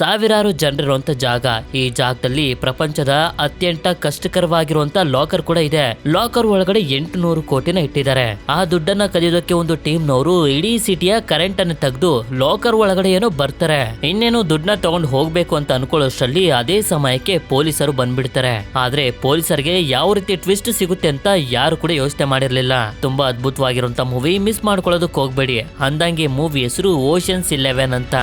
ಸಾವಿರಾರು ಜನರಿರುವಂತ ಜಾಗ. ಈ ಜಾಗದಲ್ಲಿ ಪ್ರಪಂಚದ ಅತ್ಯಂತ ಕಷ್ಟಕರವಾಗಿರುವಂತ ಲಾಕರ್ ಕೂಡ ಇದೆ. ಲಾಕರ್ ಒಳಗಡೆ 800 ಕೋಟಿನ ಇಟ್ಟಿದ್ದಾರೆ. ಆ ದುಡ್ಡನ್ನ ಕದಿಯೋದಕ್ಕೆ ಒಂದು ಟೀಮ್ ನವರು ಇಡೀ ಸಿಟಿಯ ಕರೆಂಟ್ ಅನ್ನು ತೆಗೆದು ಲಾಕರ್ ಒಳಗಡೆ ಏನೋ ಬರ್ತಾರೆ. ಇನ್ನೇನು ದುಡ್ಡನ್ನ ತಗೊಂಡು ಹೋಗ್ಬೇಕು ಅಂತ ಅನ್ಕೊಳ್ಳೋಷ್ಟರಲ್ಲಿ ಅದೇ ಸಮಯಕ್ಕೆ ಪೊಲೀಸರು ಬಂದ್ಬಿಡ್ತಾರೆ. ಆದ್ರೆ ಪೊಲೀಸರಿಗೆ ಯಾವ ರೀತಿ ಟ್ವಿಸ್ಟ್ ಸಿಗುತ್ತೆ ಅಂತ ಯಾರು ಕೂಡ ಯೋಚನೆ ಮಾಡಿರ್ಲಿಲ್ಲ. ತುಂಬಾ ಅದ್ಭುತವಾಗಿರುವಂತ ಮೂವಿ, ಮಿಸ್ ಮಾಡ್ಕೊಳ್ಳೋದಕ್ಕೆ ಹೋಗ್ಬೇಡಿ. ಅಂದಂಗೆ ಮೂವಿ ಹೆಸರು ಓಷನ್ಸ್ 11 ಅಂತ.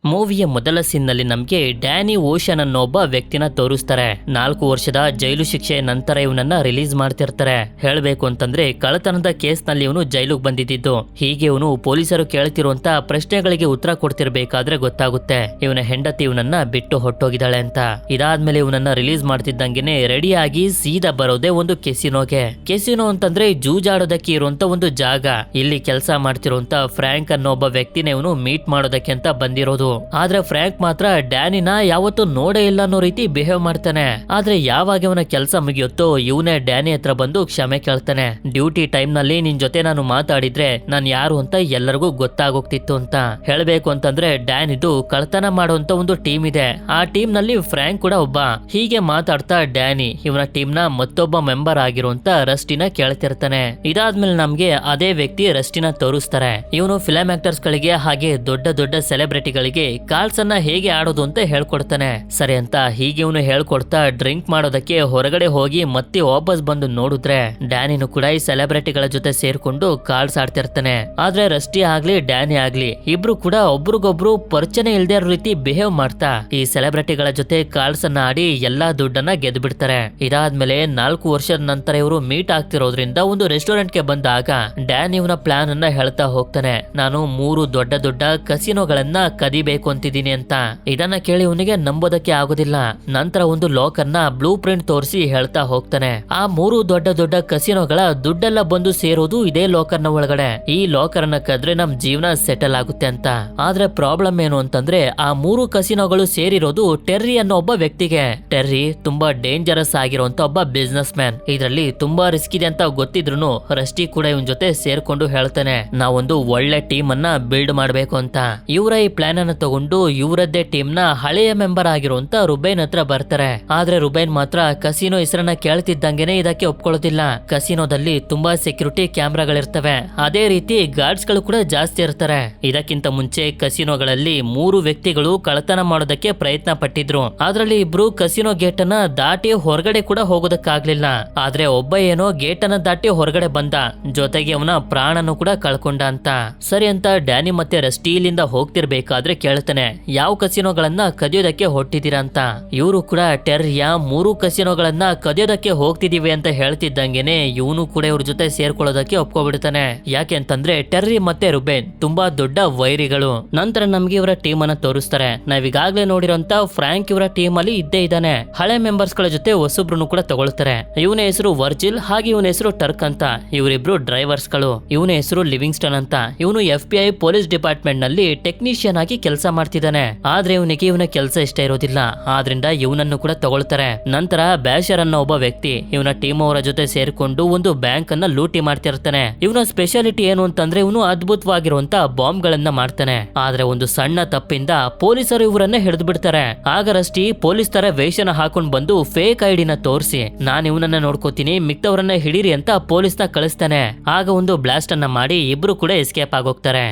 ಮೂವಿಯ ಮೊದಲ ಸೀನ್ನಲ್ಲಿ ನಮ್ಗೆ ಡ್ಯಾನಿ ಓಷನ್ ಅನ್ನೋ ಒಬ್ಬ ವ್ಯಕ್ತಿನ ತೋರಿಸ್ತಾರೆ. 4 ವರ್ಷದ ಜೈಲು ಶಿಕ್ಷೆ ನಂತರ ಇವನನ್ನ ರಿಲೀಸ್ ಮಾಡ್ತಿರ್ತಾರೆ. ಹೇಳ್ಬೇಕು ಅಂತಂದ್ರೆ ಕಳ್ಳತನದ ಕೇಸ್ ನಲ್ಲಿ ಇವನು ಜೈಲಿಗೆ ಬಂದಿದ್ದು. ಹೀಗೆ ಇವನು ಪೊಲೀಸರು ಕೇಳ್ತಿರುವಂತ ಪ್ರಶ್ನೆಗಳಿಗೆ ಉತ್ತರ ಕೊಡ್ತಿರ್ಬೇಕಾದ್ರೆ ಗೊತ್ತಾಗುತ್ತೆ ಇವನ ಹೆಂಡತಿ ಇವನನ್ನ ಬಿಟ್ಟು ಹೊಟ್ಟೋಗಿದ್ದಾಳೆ ಅಂತ. ಇದಾದ್ಮೇಲೆ ಇವನನ್ನ ರಿಲೀಸ್ ಮಾಡ್ತಿದ್ದಂಗೆನೆ ರೆಡಿಯಾಗಿ ಸೀದಾ ಬರೋದೇ ಒಂದು ಕೆಸಿನೋಗೆ. ಕೆಸಿನೋ ಅಂತಂದ್ರೆ ಜೂಜಾಡೋದಕ್ಕೆ ಇರುವಂತ ಒಂದು ಜಾಗ. ಇಲ್ಲಿ ಕೆಲಸ ಮಾಡ್ತಿರುವಂತ ಫ್ರಾಂಕ್ ಅನ್ನೋ ಒಬ್ಬ ವ್ಯಕ್ತಿನ ಇವನು ಮೀಟ್ ಮಾಡೋದಕ್ಕೆ ಅಂತ ಬಂದಿರೋದು. ಆದ್ರೆ ಫ್ರಾಂಕ್ ಮಾತ್ರ ಡ್ಯಾನಿನ ಯಾವತ್ತೂ ನೋಡೇ ಇಲ್ಲ ಅನ್ನೋ ರೀತಿ ಬಿಹೇವ್ ಮಾಡ್ತಾನೆ. ಆದ್ರೆ ಯಾವಾಗ ಇವನ ಕೆಲಸ ಮುಗಿಯುತ್ತೋ ಇವನೇ ಡ್ಯಾನಿ ಹತ್ರ ಬಂದು ಕ್ಷಮೆ ಕೇಳ್ತಾನೆ. ಡ್ಯೂಟಿ ಟೈಮ್ ನಲ್ಲಿ ನಿನ್ ಜೊತೆ ನಾನು ಮಾತಾಡಿದ್ರೆ ನಾನು ಯಾರು ಅಂತ ಎಲ್ಲರಿಗೂ ಗೊತ್ತಾಗೋಗ್ತಿತ್ತು ಅಂತ. ಹೇಳ್ಬೇಕು ಅಂತಂದ್ರೆ ಡ್ಯಾನ್ ಇದು ಕಳ್ತನ ಮಾಡುವಂತ ಒಂದು ಟೀಮ್ ಇದೆ. ಆ ಟೀಮ್ ನಲ್ಲಿ ಫ್ರಾಂಕ್ ಕೂಡ ಒಬ್ಬ. ಹೀಗೆ ಮಾತಾಡ್ತಾ ಡ್ಯಾನಿ ಇವನ ಟೀಮ್ ನ ಮತ್ತೊಬ್ಬ ಮೆಂಬರ್ ಆಗಿರುವಂತ ರಸ್ಟಿನ ಕೇಳ್ತಿರ್ತಾನೆ. ಇದಾದ್ಮೇಲೆ ನಮ್ಗೆ ಅದೇ ವ್ಯಕ್ತಿ ರಸ್ಟಿನ ತೋರಿಸ್ತಾರೆ. ಇವನು ಫಿಲಂ ಆಕ್ಟರ್ಸ್ ಗಳಿಗೆ ಹಾಗೆ ದೊಡ್ಡ ದೊಡ್ಡ ಸೆಲೆಬ್ರಿಟಿಗಳಿಗೆ ಕಾರ್ಡ್ಸ್ ಅನ್ನ ಹೇಗೆ ಆಡೋದು ಅಂತ ಹೇಳ್ಕೊಡ್ತಾನೆ. ಸರಿ ಅಂತ ಹೀಗೆ ಇವನು ಹೇಳ್ಕೊಡ್ತಾ ಡ್ರಿಂಕ್ ಮಾಡೋದಕ್ಕೆ ಹೊರಗಡೆ ಹೋಗಿ ಮತ್ತೆ ವಾಪಸ್ ಬಂದು ನೋಡಿದ್ರೆ ಡ್ಯಾನಿನು ಕೂಡ ಈ ಸೆಲೆಬ್ರಿಟಿಗಳ ಜೊತೆ ಸೇರ್ಕೊಂಡು ಕಾರ್ಡ್ಸ್ ಆಡ್ತಿರ್ತಾನೆ. ಆದ್ರೆ ರಸ್ಟಿ ಆಗ್ಲಿ ಡ್ಯಾನಿ ಆಗ್ಲಿ ಇಬ್ರು ಕೂಡ ಒಬ್ರಿಗೊಬ್ರು ಪರಿಚಯ ಇಲ್ದೇ ಇರೋ ರೀತಿ ಬಿಹೇವ್ ಮಾಡ್ತಾ ಈ ಸೆಲೆಬ್ರಿಟಿಗಳ ಜೊತೆ ಕಾರ್ಡ್ಸ್ ಅನ್ನ ಆಡಿ ಎಲ್ಲಾ ದುಡ್ಡನ್ನ ಗೆದ್ದು ಬಿಡ್ತಾರೆ. ಇದಾದ್ಮೇಲೆ 4 ವರ್ಷದ ನಂತರ ಇವರು ಮೀಟ್ ಆಗ್ತಿರೋದ್ರಿಂದ ಒಂದು ರೆಸ್ಟೋರೆಂಟ್ ಗೆ ಬಂದಾಗ ಡ್ಯಾನ್ ಇವನ ಪ್ಲಾನ್ ಅನ್ನ ಹೇಳ್ತಾ ಹೋಗ್ತಾನೆ. ನಾನು 3 ದೊಡ್ಡ ದೊಡ್ಡ ಕಸಿನೋಗಳನ್ನ ಕದಿಬೇಕು ಅಂತಿದ್ದೀನಿ ಅಂತ. ಇದನ್ನ ಕೇಳಿ ಇವನಿಗೆ ನಂಬೋದಕ್ಕೆ ಆಗೋದಿಲ್ಲ. ನಂತರ ಒಂದು ಲಾಕರ್ ನ ಬ್ಲೂ ಪ್ರಿಂಟ್ ತೋರಿಸಿ ಹೇಳ್ತಾ ಹೋಗ್ತಾನೆ. ಆ 3 ದೊಡ್ಡ ದೊಡ್ಡ ಕಸಿನೋಗಳ ದುಡ್ಡೆಲ್ಲ ಬಂದು ಸೇರೋದು ಇದೇ ಲಾಕರ್ ನ ಒಳಗಡೆ. ಈ ಲಾಕರ್ ನ ಕದ್ರೆ ನಮ್ ಜೀವನ ಸೆಟಲ್ ಆಗುತ್ತೆ ಅಂತ. ಆದ್ರೆ ಪ್ರಾಬ್ಲಮ್ ಏನು ಅಂತಂದ್ರೆ ಆ 3 ಕಸಿನೋಗಳು ಸೇರಿರೋದು ಟೆರ್ರಿ ಅನ್ನೋ ಒಬ್ಬ ವ್ಯಕ್ತಿಗೆ. ಟೆರ್ರಿ ತುಂಬಾ ಡೇಂಜರಸ್ ಆಗಿರುವಂತ ಒಬ್ಬ ಬಿಸ್ನೆಸ್ ಮ್ಯಾನ್. ಇದರಲ್ಲಿ ತುಂಬಾ ರಿಸ್ಕ್ ಇದೆ ಅಂತ ಗೊತ್ತಿದ್ರು ರಸ್ಟಿ ಕೂಡ ಇವನ್ ಜೊತೆ ಸೇರ್ಕೊಂಡು ಹೇಳ್ತಾನೆ ನಾವೊಂದು ಒಳ್ಳೆ ಟೀಮ್ ಅನ್ನ ಬಿಲ್ಡ್ ಮಾಡ್ಬೇಕು ಅಂತ. ಇವರ ಈ ಪ್ಲಾನ್ ಅನ್ನ ತಗೊಂಡು ಇವರದ್ದೇ ಟೀಮ್ ನ ಹಳೆಯ ಮೆಂಬರ್ ಆಗಿರುವಂತ ರುಬೈನ್ ಹತ್ರ ಬರ್ತಾರೆ. ಆದ್ರೆ ರುಬೈನ್ ಮಾತ್ರ ಕಸಿನೋ ಹೆಸರನ್ನ ಕೇಳ್ತಿದ್ದಂಗೆನೆ ಇದಕ್ಕೆ ಒಪ್ಕೊಳ್ಳೋದಿಲ್ಲ. ಕಸಿನೋದಲ್ಲಿ ತುಂಬಾ ಸೆಕ್ಯೂರಿಟಿ ಕ್ಯಾಮ್ರಾಗಳಿರ್ತವೆ. ಅದೇ ರೀತಿ ಗಾರ್ಡ್ಸ್ ಗಳು ಕೂಡ ಜಾಸ್ತಿ ಇರ್ತಾರೆ. ಇದಕ್ಕಿಂತ ಮುಂಚೆ ಕಸಿನೋಗಳಲ್ಲಿ 3 ವ್ಯಕ್ತಿಗಳು ಕಳ್ಳತನ ಮಾಡೋದಕ್ಕೆ ಪ್ರಯತ್ನ ಪಟ್ಟಿದ್ರು. ಅದ್ರಲ್ಲಿ ಇಬ್ರು ಕಸಿನೋ ಗೇಟ್ ಅನ್ನ ದಾಟಿ ಹೊರಗಡೆ ಕೂಡ ಹೋಗೋದಕ್ಕಾಗ್ಲಿಲ್ಲ. ಆದ್ರೆ ಒಬ್ಬ ಏನೋ ಗೇಟ್ ಅನ್ನ ದಾಟಿ ಹೊರಗಡೆ ಬಂದ, ಜೊತೆಗೆ ಅವನ ಪ್ರಾಣನು ಕೂಡ ಕಳ್ಕೊಂಡ ಅಂತ. ಸರಿ ಅಂತ ಡ್ಯಾನಿ ಮತ್ತೆ ರಸ್ಟಿ ಇಲ್ಲಿಂದ ಹೋಗ್ತಿರ್ಬೇಕಾದ್ರೆ ಕೇಳ್ತಾನೆ ಯಾವ ಕಸಿನೋಗಳನ್ನ ಕದಿಯೋದಕ್ಕೆ ಹೊಟ್ಟಿದ್ದೀರಾ ಅಂತ. ಇವರು ಕೂಡ ಟೆರ್ರಿಯ 3 ಕಸಿನೋಗಳನ್ನ ಕದಿಯೋದಕ್ಕೆ ಹೋಗ್ತಿದೀವಿ ಅಂತ ಹೇಳ್ತಿದ್ದಂಗೆನೆ ಇವನು ಕೂಡ ಇವ್ರ ಜೊತೆ ಸೇರ್ಕೊಳ್ಳೋದಕ್ಕೆ ಒಪ್ಕೊಬಿಡ್ತಾನೆ. ಯಾಕೆ ಅಂತಂದ್ರೆ ಟೆರ್ರಿ ಮತ್ತೆ ರುಬೆನ್ ತುಂಬಾ ದೊಡ್ಡ ವೈರಿಗಳು. ನಂತರ ನಮ್ಗೆ ಇವರ ಟೀಮ್ ಅನ್ನ ತೋರಿಸ್ತಾರೆ. ನಾವೀಗಾಗ್ಲೇ ನೋಡಿರೋಂತ ಫ್ರಾಂಕ್ ಇವರ ಟೀಮ್ ಅಲ್ಲಿ ಇದ್ದೇ ಇದ್ದಾನೆ. ಹಳೆ ಮೆಂಬರ್ಸ್ ಗಳ ಜೊತೆ ಹೊಸಬ್ರು ಕೂಡ ತಗೊಳ್ತಾರೆ. ಇವನ ಹೆಸರು ವರ್ಜಿಲ್, ಹಾಗೆ ಇವನ ಹೆಸರು ಟರ್ಕ್ ಅಂತ. ಇವರಿಬ್ರು ಡ್ರೈವರ್ಸ್ ಗಳು. ಇವನ ಹೆಸರು ಲಿವಿಂಗ್ಸ್ಟನ್ ಅಂತ. ಇವನು FBI ಪೊಲೀಸ್ ಡಿಪಾರ್ಟ್ಮೆಂಟ್ ನಲ್ಲಿ ಟೆಕ್ನಿಷಿಯನ್ ಆಗಿ ಕೆಲಸ ಮಾಡ್ತಿದ್ದಾನೆ. ಆದ್ರೆ ಇವನಿಗೆ ಇವನ ಕೆಲಸ ಇಷ್ಟ ಇರೋದಿಲ್ಲ. ಆದ್ರಿಂದ ಇವನನ್ನು ಕೂಡ ತಗೊಳ್ತಾರೆ. ನಂತರ ಬ್ಯಾಷರ್ ಅನ್ನೋ ಒಬ್ಬ ವ್ಯಕ್ತಿ ಇವನ ಟೀಮ್ ಅವರ ಜೊತೆ ಸೇರ್ಕೊಂಡು ಒಂದು ಬ್ಯಾಂಕ್ ಅನ್ನ ಲೂಟಿ ಮಾಡ್ತಿರ್ತಾನೆ. ಇವನ ಸ್ಪೆಷಾಲಿಟಿ ಏನು ಅಂತಂದ್ರೆ ಇವನು ಅದ್ಭುತವಾಗಿರುವಂತ ಬಾಂಬ್ ಗಳನ್ನ ಮಾಡ್ತಾನೆ. ಆದ್ರೆ ಒಂದು ಸಣ್ಣ ತಪ್ಪಿಂದ ಪೊಲೀಸರು ಇವರನ್ನ ಹಿಡಿದು ಬಿಡ್ತಾರೆ. ಆಗ ರಸ್ಟಿ ಪೊಲೀಸ್ ತರ ವೇಷನ ಹಾಕೊಂಡ್ ಬಂದು ಫೇಕ್ ಐಡಿನ ತೋರಿಸಿ ನಾನು ಇವನನ್ನ ನೋಡ್ಕೋತೀನಿ, ಮಿಕ್ತವರನ್ನ ಹಿಡೀರಿ ಅಂತ ಪೊಲೀಸ್ನ ಕಳಿಸ್ತಾನೆ. ಆಗ ಒಂದು ಬ್ಲಾಸ್ಟ್ ಅನ್ನ ಮಾಡಿ ಇಬ್ರು ಕೂಡ ಎಸ್ಕೇಪ್ ಆಗೋಗ್ತಾರೆ.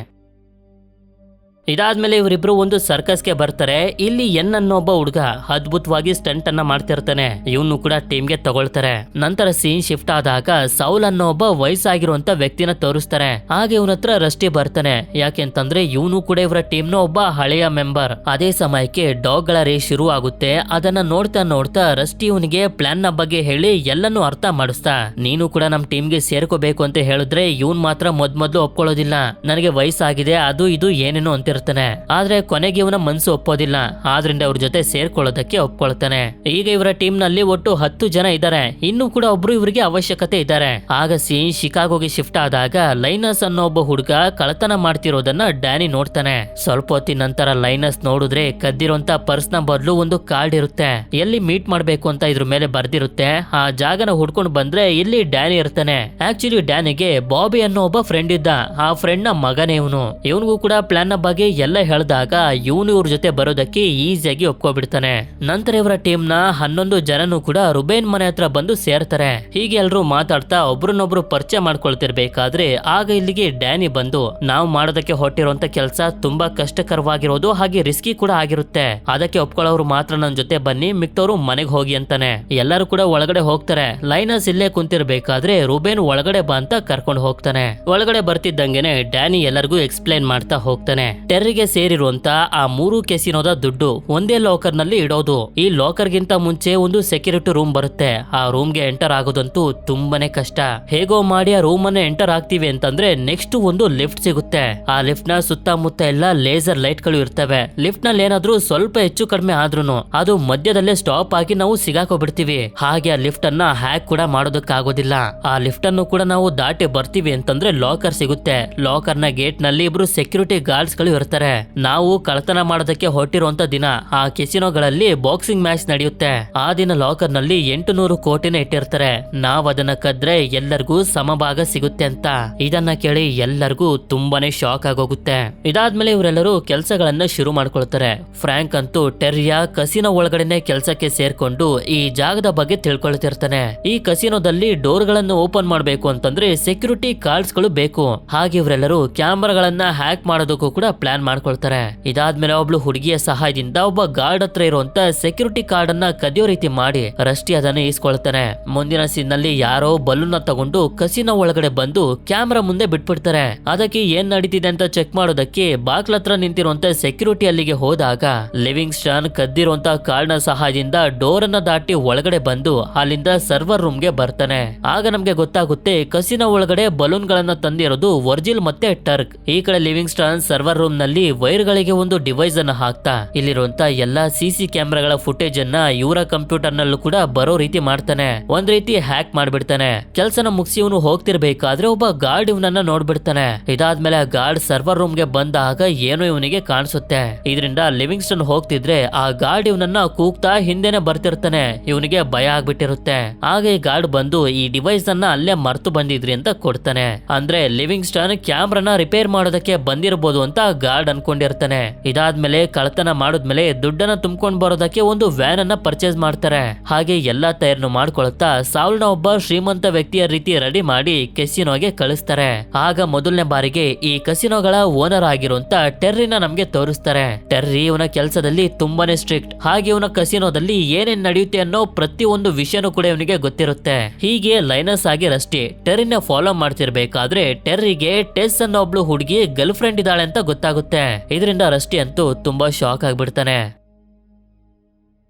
ಇದಾದ್ಮೇಲೆ ಇವರಿಬ್ರು ಒಂದು ಸರ್ಕಸ್ಗೆ ಬರ್ತಾರೆ. ಇಲ್ಲಿ ಎನ್ ಅನ್ನೋ ಒಬ್ಬ ಹುಡುಗ ಅದ್ಭುತವಾಗಿ ಸ್ಟಂಟ್ ಅನ್ನ ಮಾಡ್ತಿರ್ತಾನೆ. ಇವನು ಕೂಡ ಟೀಮ್ಗೆ ತಗೊಳ್ತಾರೆ. ನಂತರ ಸೀನ್ ಶಿಫ್ಟ್ ಆದಾಗ ಸೌಲ್ ಅನ್ನೋ ಒಬ್ಬ ವಯಸ್ಸಾಗಿರುವಂತ ವ್ಯಕ್ತಿನ ತೋರಿಸ್ತಾರೆ. ಹಾಗೆ ಇವನ ಹತ್ರ ರಸ್ಟಿ ಬರ್ತಾನೆ. ಯಾಕೆಂತಂದ್ರೆ ಇವನು ಕೂಡ ಇವರ ಟೀಮ್ ನ ಒಬ್ಬ ಹಳೆಯ ಮೆಂಬರ್. ಅದೇ ಸಮಯಕ್ಕೆ ಡಾಗ್ ಗಳ ರೇಸ್ ಶುರು ಆಗುತ್ತೆ. ಅದನ್ನ ನೋಡ್ತಾ ನೋಡ್ತಾ ರಸ್ಟಿ ಇವನಿಗೆ ಪ್ಲಾನ್ ನ ಬಗ್ಗೆ ಹೇಳಿ ಎಲ್ಲನೂ ಅರ್ಥ ಮಾಡಿಸ್ತಾ ನೀನು ಕೂಡ ನಮ್ ಟೀಮ್ಗೆ ಸೇರ್ಕೋಬೇಕು ಅಂತ ಹೇಳಿದ್ರೆ ಇವನ್ ಮಾತ್ರ ಮೊದ್ಲು ಒಪ್ಕೊಳ್ಳೋದಿಲ್ಲ. ನನಗೆ ವಯಸ್ಸಾಗಿದೆ ಅದು ಇದು ಏನೇನೋ ಅಂತ ಕೊಟ್ಟಿರ್ತಾನೆ. ಆದ್ರೆ ಕೊನೆಗೆ ಇವನ ಮನ್ಸು ಒಪ್ಪೋದಿಲ್ಲ. ಆದ್ರಿಂದ ಅವ್ರ ಜೊತೆ ಸೇರ್ಕೊಳ್ಳೋದಕ್ಕೆ ಒಪ್ಕೊಳ್ತಾನೆ. ಈಗ ಇವರ ಟೀಮ್ ನಲ್ಲಿ ಒಟ್ಟು 10 ಜನ ಇದ್ದಾರೆ. ಇನ್ನೂ ಕೂಡ ಒಬ್ರು ಇವರಿಗೆ ಅವಶ್ಯಕತೆ ಇದ್ದಾರೆ. ಆಗ ಸೀನ್ ಶಿಕಾಗೋಗೆ ಶಿಫ್ಟ್ ಆದಾಗ ಲೈನಸ್ ಅನ್ನೋ ಒಬ್ಬ ಹುಡುಗ ಕಳತನ ಮಾಡ್ತಿರೋದನ್ನ ಡ್ಯಾನಿ ನೋಡ್ತಾನೆ. ಸ್ವಲ್ಪ ಹೊತ್ತಿನ ನಂತರ ಲೈನಸ್ ನೋಡಿದ್ರೆ ಕದ್ದಿರುವಂತ ಪರ್ಸ್ ನ ಬದಲು ಒಂದು ಕಾರ್ಡ್ ಇರುತ್ತೆ. ಎಲ್ಲಿ ಮೀಟ್ ಮಾಡ್ಬೇಕು ಅಂತ ಇದ್ರ ಮೇಲೆ ಬರ್ದಿರುತ್ತೆ. ಆ ಜಾಗನ ಹುಡ್ಕೊಂಡು ಬಂದ್ರೆ ಇಲ್ಲಿ ಡ್ಯಾನಿ ಇರ್ತಾನೆ. ಆಕ್ಚುಲಿ ಡ್ಯಾನಿಗೆ ಬಾಬಿ ಅನ್ನೋ ಒಬ್ಬ ಫ್ರೆಂಡ್ ಇದ್ದ. ಆ ಫ್ರೆಂಡ್ ನ ಮಗನೇ ಇವನು. ಇವನಿಗೂ ಕೂಡ ಪ್ಲಾನ್ ನ ಬಗ್ಗೆ ಎಲ್ಲ ಹೇಳಿದಾಗ ಇವನು ಇವ್ರ ಜೊತೆ ಬರೋದಕ್ಕೆ ಈಸಿಯಾಗಿ ಒಪ್ಕೊಬಿಡ್ತಾನೆ. ನಂತರ ಇವರ ಟೀಮ್ ನ 11 ಜನನು ಕೂಡ ರುಬೇನ್ ಮನೆ ಹತ್ರ ಬಂದು ಸೇರ್ತಾರೆ. ಹೀಗೆ ಎಲ್ರು ಮಾತಾಡ್ತಾ ಒಬ್ರನ್ನೊಬ್ರು ಪರಿಚಯ ಮಾಡ್ಕೊಳ್ತಿರ್ಬೇಕಾದ್ರೆ ಆಗ ಇಲ್ಲಿಗೆ ಡ್ಯಾನಿ ಬಂದು ನಾವು ಮಾಡೋದಕ್ಕೆ ಹೊಟ್ಟಿರುವಂತ ಕೆಲಸ ತುಂಬಾ ಕಷ್ಟಕರವಾಗಿರೋದು ಹಾಗೆ ರಿಸ್ಕಿ ಕೂಡ ಆಗಿರುತ್ತೆ. ಅದಕ್ಕೆ ಒಪ್ಕೊಳ್ಳೋರು ಮಾತ್ರ ನನ್ನ ಜೊತೆ ಬನ್ನಿ, ಮಿಕ್ತವ್ರು ಮನೆಗೆ ಹೋಗಿ ಅಂತಾನೆ. ಎಲ್ಲರೂ ಕೂಡ ಒಳಗಡೆ ಹೋಗ್ತಾರೆ. ಲೈನಸ್ ಇಲ್ಲೇ ಕುಂತಿರ್ಬೇಕಾದ್ರೆ ರುಬೇನ್ ಒಳಗಡೆ ಬಾ ಅಂತ ಕರ್ಕೊಂಡು ಹೋಗ್ತಾನೆ. ಒಳಗಡೆ ಬರ್ತಿದ್ದಂಗೆನೆ ಡ್ಯಾನಿ ಎಲ್ಲರಿಗೂ ಎಕ್ಸ್ಪ್ಲೈನ್ ಮಾಡ್ತಾ ಹೋಗ್ತಾನೆ. ಟೆರ್ರಿಗೆ ಸೇರಿರುವಂತ ಆ 3 ಕೆಸಿನೋದ ದುಡ್ಡು ಒಂದೇ ಲಾಕರ್ ನಲ್ಲಿ ಇಡೋದು. ಈ ಲಾಕರ್ ಗಿಂತ ಮುಂಚೆ ಒಂದು ಸೆಕ್ಯೂರಿಟಿ ರೂಮ್ ಬರುತ್ತೆ. ಆ ರೂಮ್ ಗೆ ಎಂಟರ್ ಆಗೋದಂತೂ ತುಂಬಾನೇ ಕಷ್ಟ. ಹೇಗೋ ಮಾಡಿ ಆ ರೂಮ್ ಅನ್ನ ಎಂಟರ್ ಆಗ್ತೀವಿ ಅಂತಂದ್ರೆ ನೆಕ್ಸ್ಟ್ ಒಂದು ಲಿಫ್ಟ್ ಸಿಗುತ್ತೆ. ಆ ಲಿಫ್ಟ್ ನ ಸುತ್ತಮುತ್ತ ಎಲ್ಲ ಲೇಸರ್ ಲೈಟ್ ಗಳು ಇರ್ತವೆ. ಲಿಫ್ಟ್ ನಲ್ಲಿ ಏನಾದ್ರೂ ಸ್ವಲ್ಪ ಹೆಚ್ಚು ಕಡಿಮೆ ಆದ್ರೂ ಅದು ಮಧ್ಯದಲ್ಲೇ ಸ್ಟಾಪ್ ಆಗಿ ನಾವು ಸಿಗಾಕೋಬಿಡ್ತೀವಿ. ಹಾಗೆ ಆ ಲಿಫ್ಟ್ ಅನ್ನ ಹ್ಯಾಕ್ ಕೂಡ ಮಾಡೋದಕ್ಕಾಗೋದಿಲ್ಲ. ಆ ಲಿಫ್ಟ್ ಅನ್ನು ಕೂಡ ನಾವು ದಾಟಿ ಬರ್ತೀವಿ ಅಂತಂದ್ರೆ ಲಾಕರ್ ಸಿಗುತ್ತೆ. ಲಾಕರ್ ನ ಗೇಟ್ ನಲ್ಲಿ ಇಬ್ರು ಸೆಕ್ಯೂರಿಟಿ ಗಾರ್ಡ್ಸ್ ಗಳು ಇರ್ತಾರೆ. ನಾವು ಕಳತನ ಮಾಡೋದಕ್ಕೆ ಹೊರಟಿರುವಂತ ದಿನ ಆ ಕೆಸಿನೋಗಳಲ್ಲಿ ಬಾಕ್ಸಿಂಗ್ ಮ್ಯಾಚ್ ನಡೆಯುತ್ತೆ. ಆ ದಿನ ಲಾಕರ್ ನಲ್ಲಿ 800 ಕೋಟಿನ ಇಟ್ಟಿರ್ತಾರೆ. ನಾವ್ ಅದನ್ನ ಕದ್ರೆ ಎಲ್ಲರಿಗೂ ಸಮಭಾಗ ಸಿಗುತ್ತೆ ಅಂತ. ಇದನ್ನ ಕೇಳಿ ಎಲ್ಲರಿಗೂ ತುಂಬಾನೇ ಶಾಕ್ ಆಗೋಗುತ್ತೆ. ಇದಾದ್ಮೇಲೆ ಇವರೆಲ್ಲರೂ ಕೆಲಸಗಳನ್ನ ಶುರು ಮಾಡ್ಕೊಳ್ತಾರೆ. ಫ್ರಾಂಕ್ ಅಂತೂ ಟೆರ್ರಿಯ ಕಸಿನೋ ಒಳಗಡೆನೆ ಕೆಲಸಕ್ಕೆ ಸೇರ್ಕೊಂಡು ಈ ಜಾಗದ ಬಗ್ಗೆ ತಿಳ್ಕೊಳ್ತಿರ್ತಾನೆ. ಈ ಕಸಿನೋದಲ್ಲಿ ಡೋರ್ ಗಳನ್ನು ಓಪನ್ ಮಾಡ್ಬೇಕು ಅಂತಂದ್ರೆ ಸೆಕ್ಯೂರಿಟಿ ಕಾರ್ಡ್ಸ್ ಗಳು ಬೇಕು. ಹಾಗೆ ಇವರೆಲ್ಲರೂ ಕ್ಯಾಮೆರಾಗಳನ್ನ ಹ್ಯಾಕ್ ಮಾಡೋದಕ್ಕೂ ಕೂಡ ಪ್ಲಾನ್ ಮಾಡ್ಕೊಳ್ತಾರೆ. ಇದಾದ್ಮೇಲೆ ಒಬ್ಳು ಹುಡುಗಿಯ ಸಹಾಯದಿಂದ ಒಬ್ಬ ಗಾರ್ಡ್ ಹತ್ರ ಇರುವಂತ ಸೆಕ್ಯೂರಿಟಿ ಕಾರ್ಡ್ ಅನ್ನ ಕದಿಯೋ ರೀತಿ ಮಾಡಿ ರಸ್ಟಿ ಅದನ್ನ ಈಸ್ಕೊಳ್ತಾನೆ. ಮುಂದಿನ ಸೀನ್ ನಲ್ಲಿ ಯಾರೋ ಬಲೂನ್ ತಗೊಂಡು ಕಸಿನೋ ಒಳಗಡೆ ಬಂದು ಕ್ಯಾಮೆರಾ ಮುಂದೆ ಬಿಟ್ಬಿಡ್ತಾರೆ. ಅದಕ್ಕೆ ಏನ್ ನಡೀತಿದೆ ಅಂತ ಚೆಕ್ ಮಾಡೋದಕ್ಕೆ ಬಾಕ್ಲತ್ರ ನಿಂತಿರುವಂತ ಸೆಕ್ಯೂರಿಟಿ ಅಲ್ಲಿಗೆ ಹೋದಾಗ ಲಿವಿಂಗ್ ಸ್ಟಾನ್ ಕದ್ದಿರುವಂತ ಕಾರ್ಡ್ ನ ಸಹಾಯದಿಂದ ಡೋರ್ ಅನ್ನ ದಾಟಿ ಒಳಗಡೆ ಬಂದು ಅಲ್ಲಿಂದ ಸರ್ವರ್ ರೂಮ್ ಗೆ ಬರ್ತಾನೆ. ಆಗ ನಮ್ಗೆ ಗೊತ್ತಾಗುತ್ತೆ ಕಸಿನೋ ಒಳಗಡೆ ಬಲೂನ್ ಗಳನ್ನ ತಂದಿರೋದು ವರ್ಜಿಲ್ ಮತ್ತೆ ಟರ್ಕ್. ಈ ಕಡೆ ಲಿವಿಂಗ್ ಸ್ಟಾನ್ ಸರ್ವರ್ ರೂಮ್ ನಲ್ಲಿ ವೈರ್ ಗಳಿಗೆ ಒಂದು ಡಿವೈಸ್ ಅನ್ನ ಹಾಕ್ತಾ ಇಲ್ಲಿರುವಂತ ಎಲ್ಲಾ ಸಿಸಿ ಕ್ಯಾಮೆರಾಗಳ ಫುಟೇಜ್ ಅನ್ನ ಇವರ ಕಂಪ್ಯೂಟರ್ ನಲ್ಲೂ ಕೂಡ ಬರೋ ರೀತಿ ಮಾಡ್ತಾನೆ. ಒಂದ್ ರೀತಿ ಹ್ಯಾಕ್ ಮಾಡ್ಬಿಡ್ತಾನೆ. ಕೆಲ್ಸನ ಮುಗಿಸಿ ಇವನು ಹೋಗ್ತಿರ್ಬೇಕಾದ್ರೆ ಒಬ್ಬ ಗಾರ್ಡ್ ಇವನನ್ನ ನೋಡ್ಬಿಡ್ತಾನೆ. ಇದಾದ್ಮೇಲೆ ಆ ಗಾರ್ಡ್ ಸರ್ವರ್ ರೂಮ್ ಗೆ ಬಂದಾಗ ಏನೋ ಇವನಿಗೆ ಕಾಣಿಸುತ್ತೆ. ಇದರಿಂದ ಲಿವಿಂಗ್ ಸ್ಟೋನ್ ಹೋಗ್ತಿದ್ರೆ ಆ ಗಾರ್ಡ್ ಇವನನ್ನ ಕೂಗ್ತಾ ಹಿಂದೆನೆ ಬರ್ತಿರ್ತಾನೆ. ಇವನಿಗೆ ಭಯ ಆಗ್ಬಿಟ್ಟಿರುತ್ತೆ. ಆಗ ಈ ಗಾರ್ಡ್ ಬಂದು ಈ ಡಿವೈಸ್ ಅನ್ನ ಅಲ್ಲೇ ಮರ್ತು ಬಂದಿದ್ರಿ ಅಂತ ಕೊಡ್ತಾನೆ. ಅಂದ್ರೆ ಲಿವಿಂಗ್ ಸ್ಟೋನ್ ಕ್ಯಾಮ್ರಾನ ರಿಪೇರ್ ಮಾಡೋದಕ್ಕೆ ಬಂದಿರಬಹುದು ಅಂತ ಗಾರ್ಡ್ ಅನ್ಕೊಂಡಿರ್ತಾನೆ. ಇದಾದ್ಮೇಲೆ ಕಳತನ ಮಾಡಿದ್ಮೇಲೆ ದುಡ್ಡನ್ನ ತುಂಬ್ಕೊಂಡ್ ಬರೋದಕ್ಕೆ ಒಂದು ವ್ಯಾನ್ ಅನ್ನ ಪರ್ಚೇಸ್ ಮಾಡ್ತಾರೆ. ಹಾಗೆ ಎಲ್ಲಾ ತಯಾರನ್ನು ಮಾಡ್ಕೊಳ್ತಾ ಸಾಲ್ನ ಒಬ್ಬ ಶ್ರೀಮಂತ ವ್ಯಕ್ತಿಯ ರೀತಿ ರೆಡಿ ಮಾಡಿ ಕೆಸಿನೋಗೆ ಕಳಿಸ್ತಾರೆ. ಆಗ ಮೊದಲನೇ ಬಾರಿಗೆ ಈ ಕಸಿನೋಗಳ ಓನರ್ ಆಗಿರುವಂತ ಟೆರ್ರಿನ ನಮ್ಗೆ ತೋರಿಸ್ತಾರೆ. ಟೆರ್ರಿ ಇವನ ಕೆಲಸದಲ್ಲಿ ತುಂಬಾನೇ ಸ್ಟ್ರಿಕ್ಟ್. ಹಾಗೆ ಇವನ ಕಸಿನೋದಲ್ಲಿ ಏನೇನ್ ನಡೆಯುತ್ತೆ ಅನ್ನೋ ಪ್ರತಿ ಒಂದು ವಿಷಯನೂ ಕೂಡ ಇವನಿಗೆ ಗೊತ್ತಿರುತ್ತೆ. ಹೀಗೆ ಲೈನಸ್ ಆಗಿ ರಸ್ಟಿ ಟೆರ್ರಿನ ಫಾಲೋ ಮಾಡ್ತಿರ್ಬೇಕಾದ್ರೆ ಟೆರ್ರಿಗೆ ಟೆಸ್ ಅನ್ನೋ ಒಬ್ಳು ಹುಡುಗಿ ಗರ್ಲ್ ಫ್ರೆಂಡ್ ಇದ್ದಾಳೆ ಅಂತ ಗೊತ್ತಾಗುತ್ತೆ. ಇದರಿಂದ ರಸ್ಟಿ ಅಂತೂ ತುಂಬಾ ಶಾಕ್ ಆಗ್ಬಿಡ್ತಾನೆ.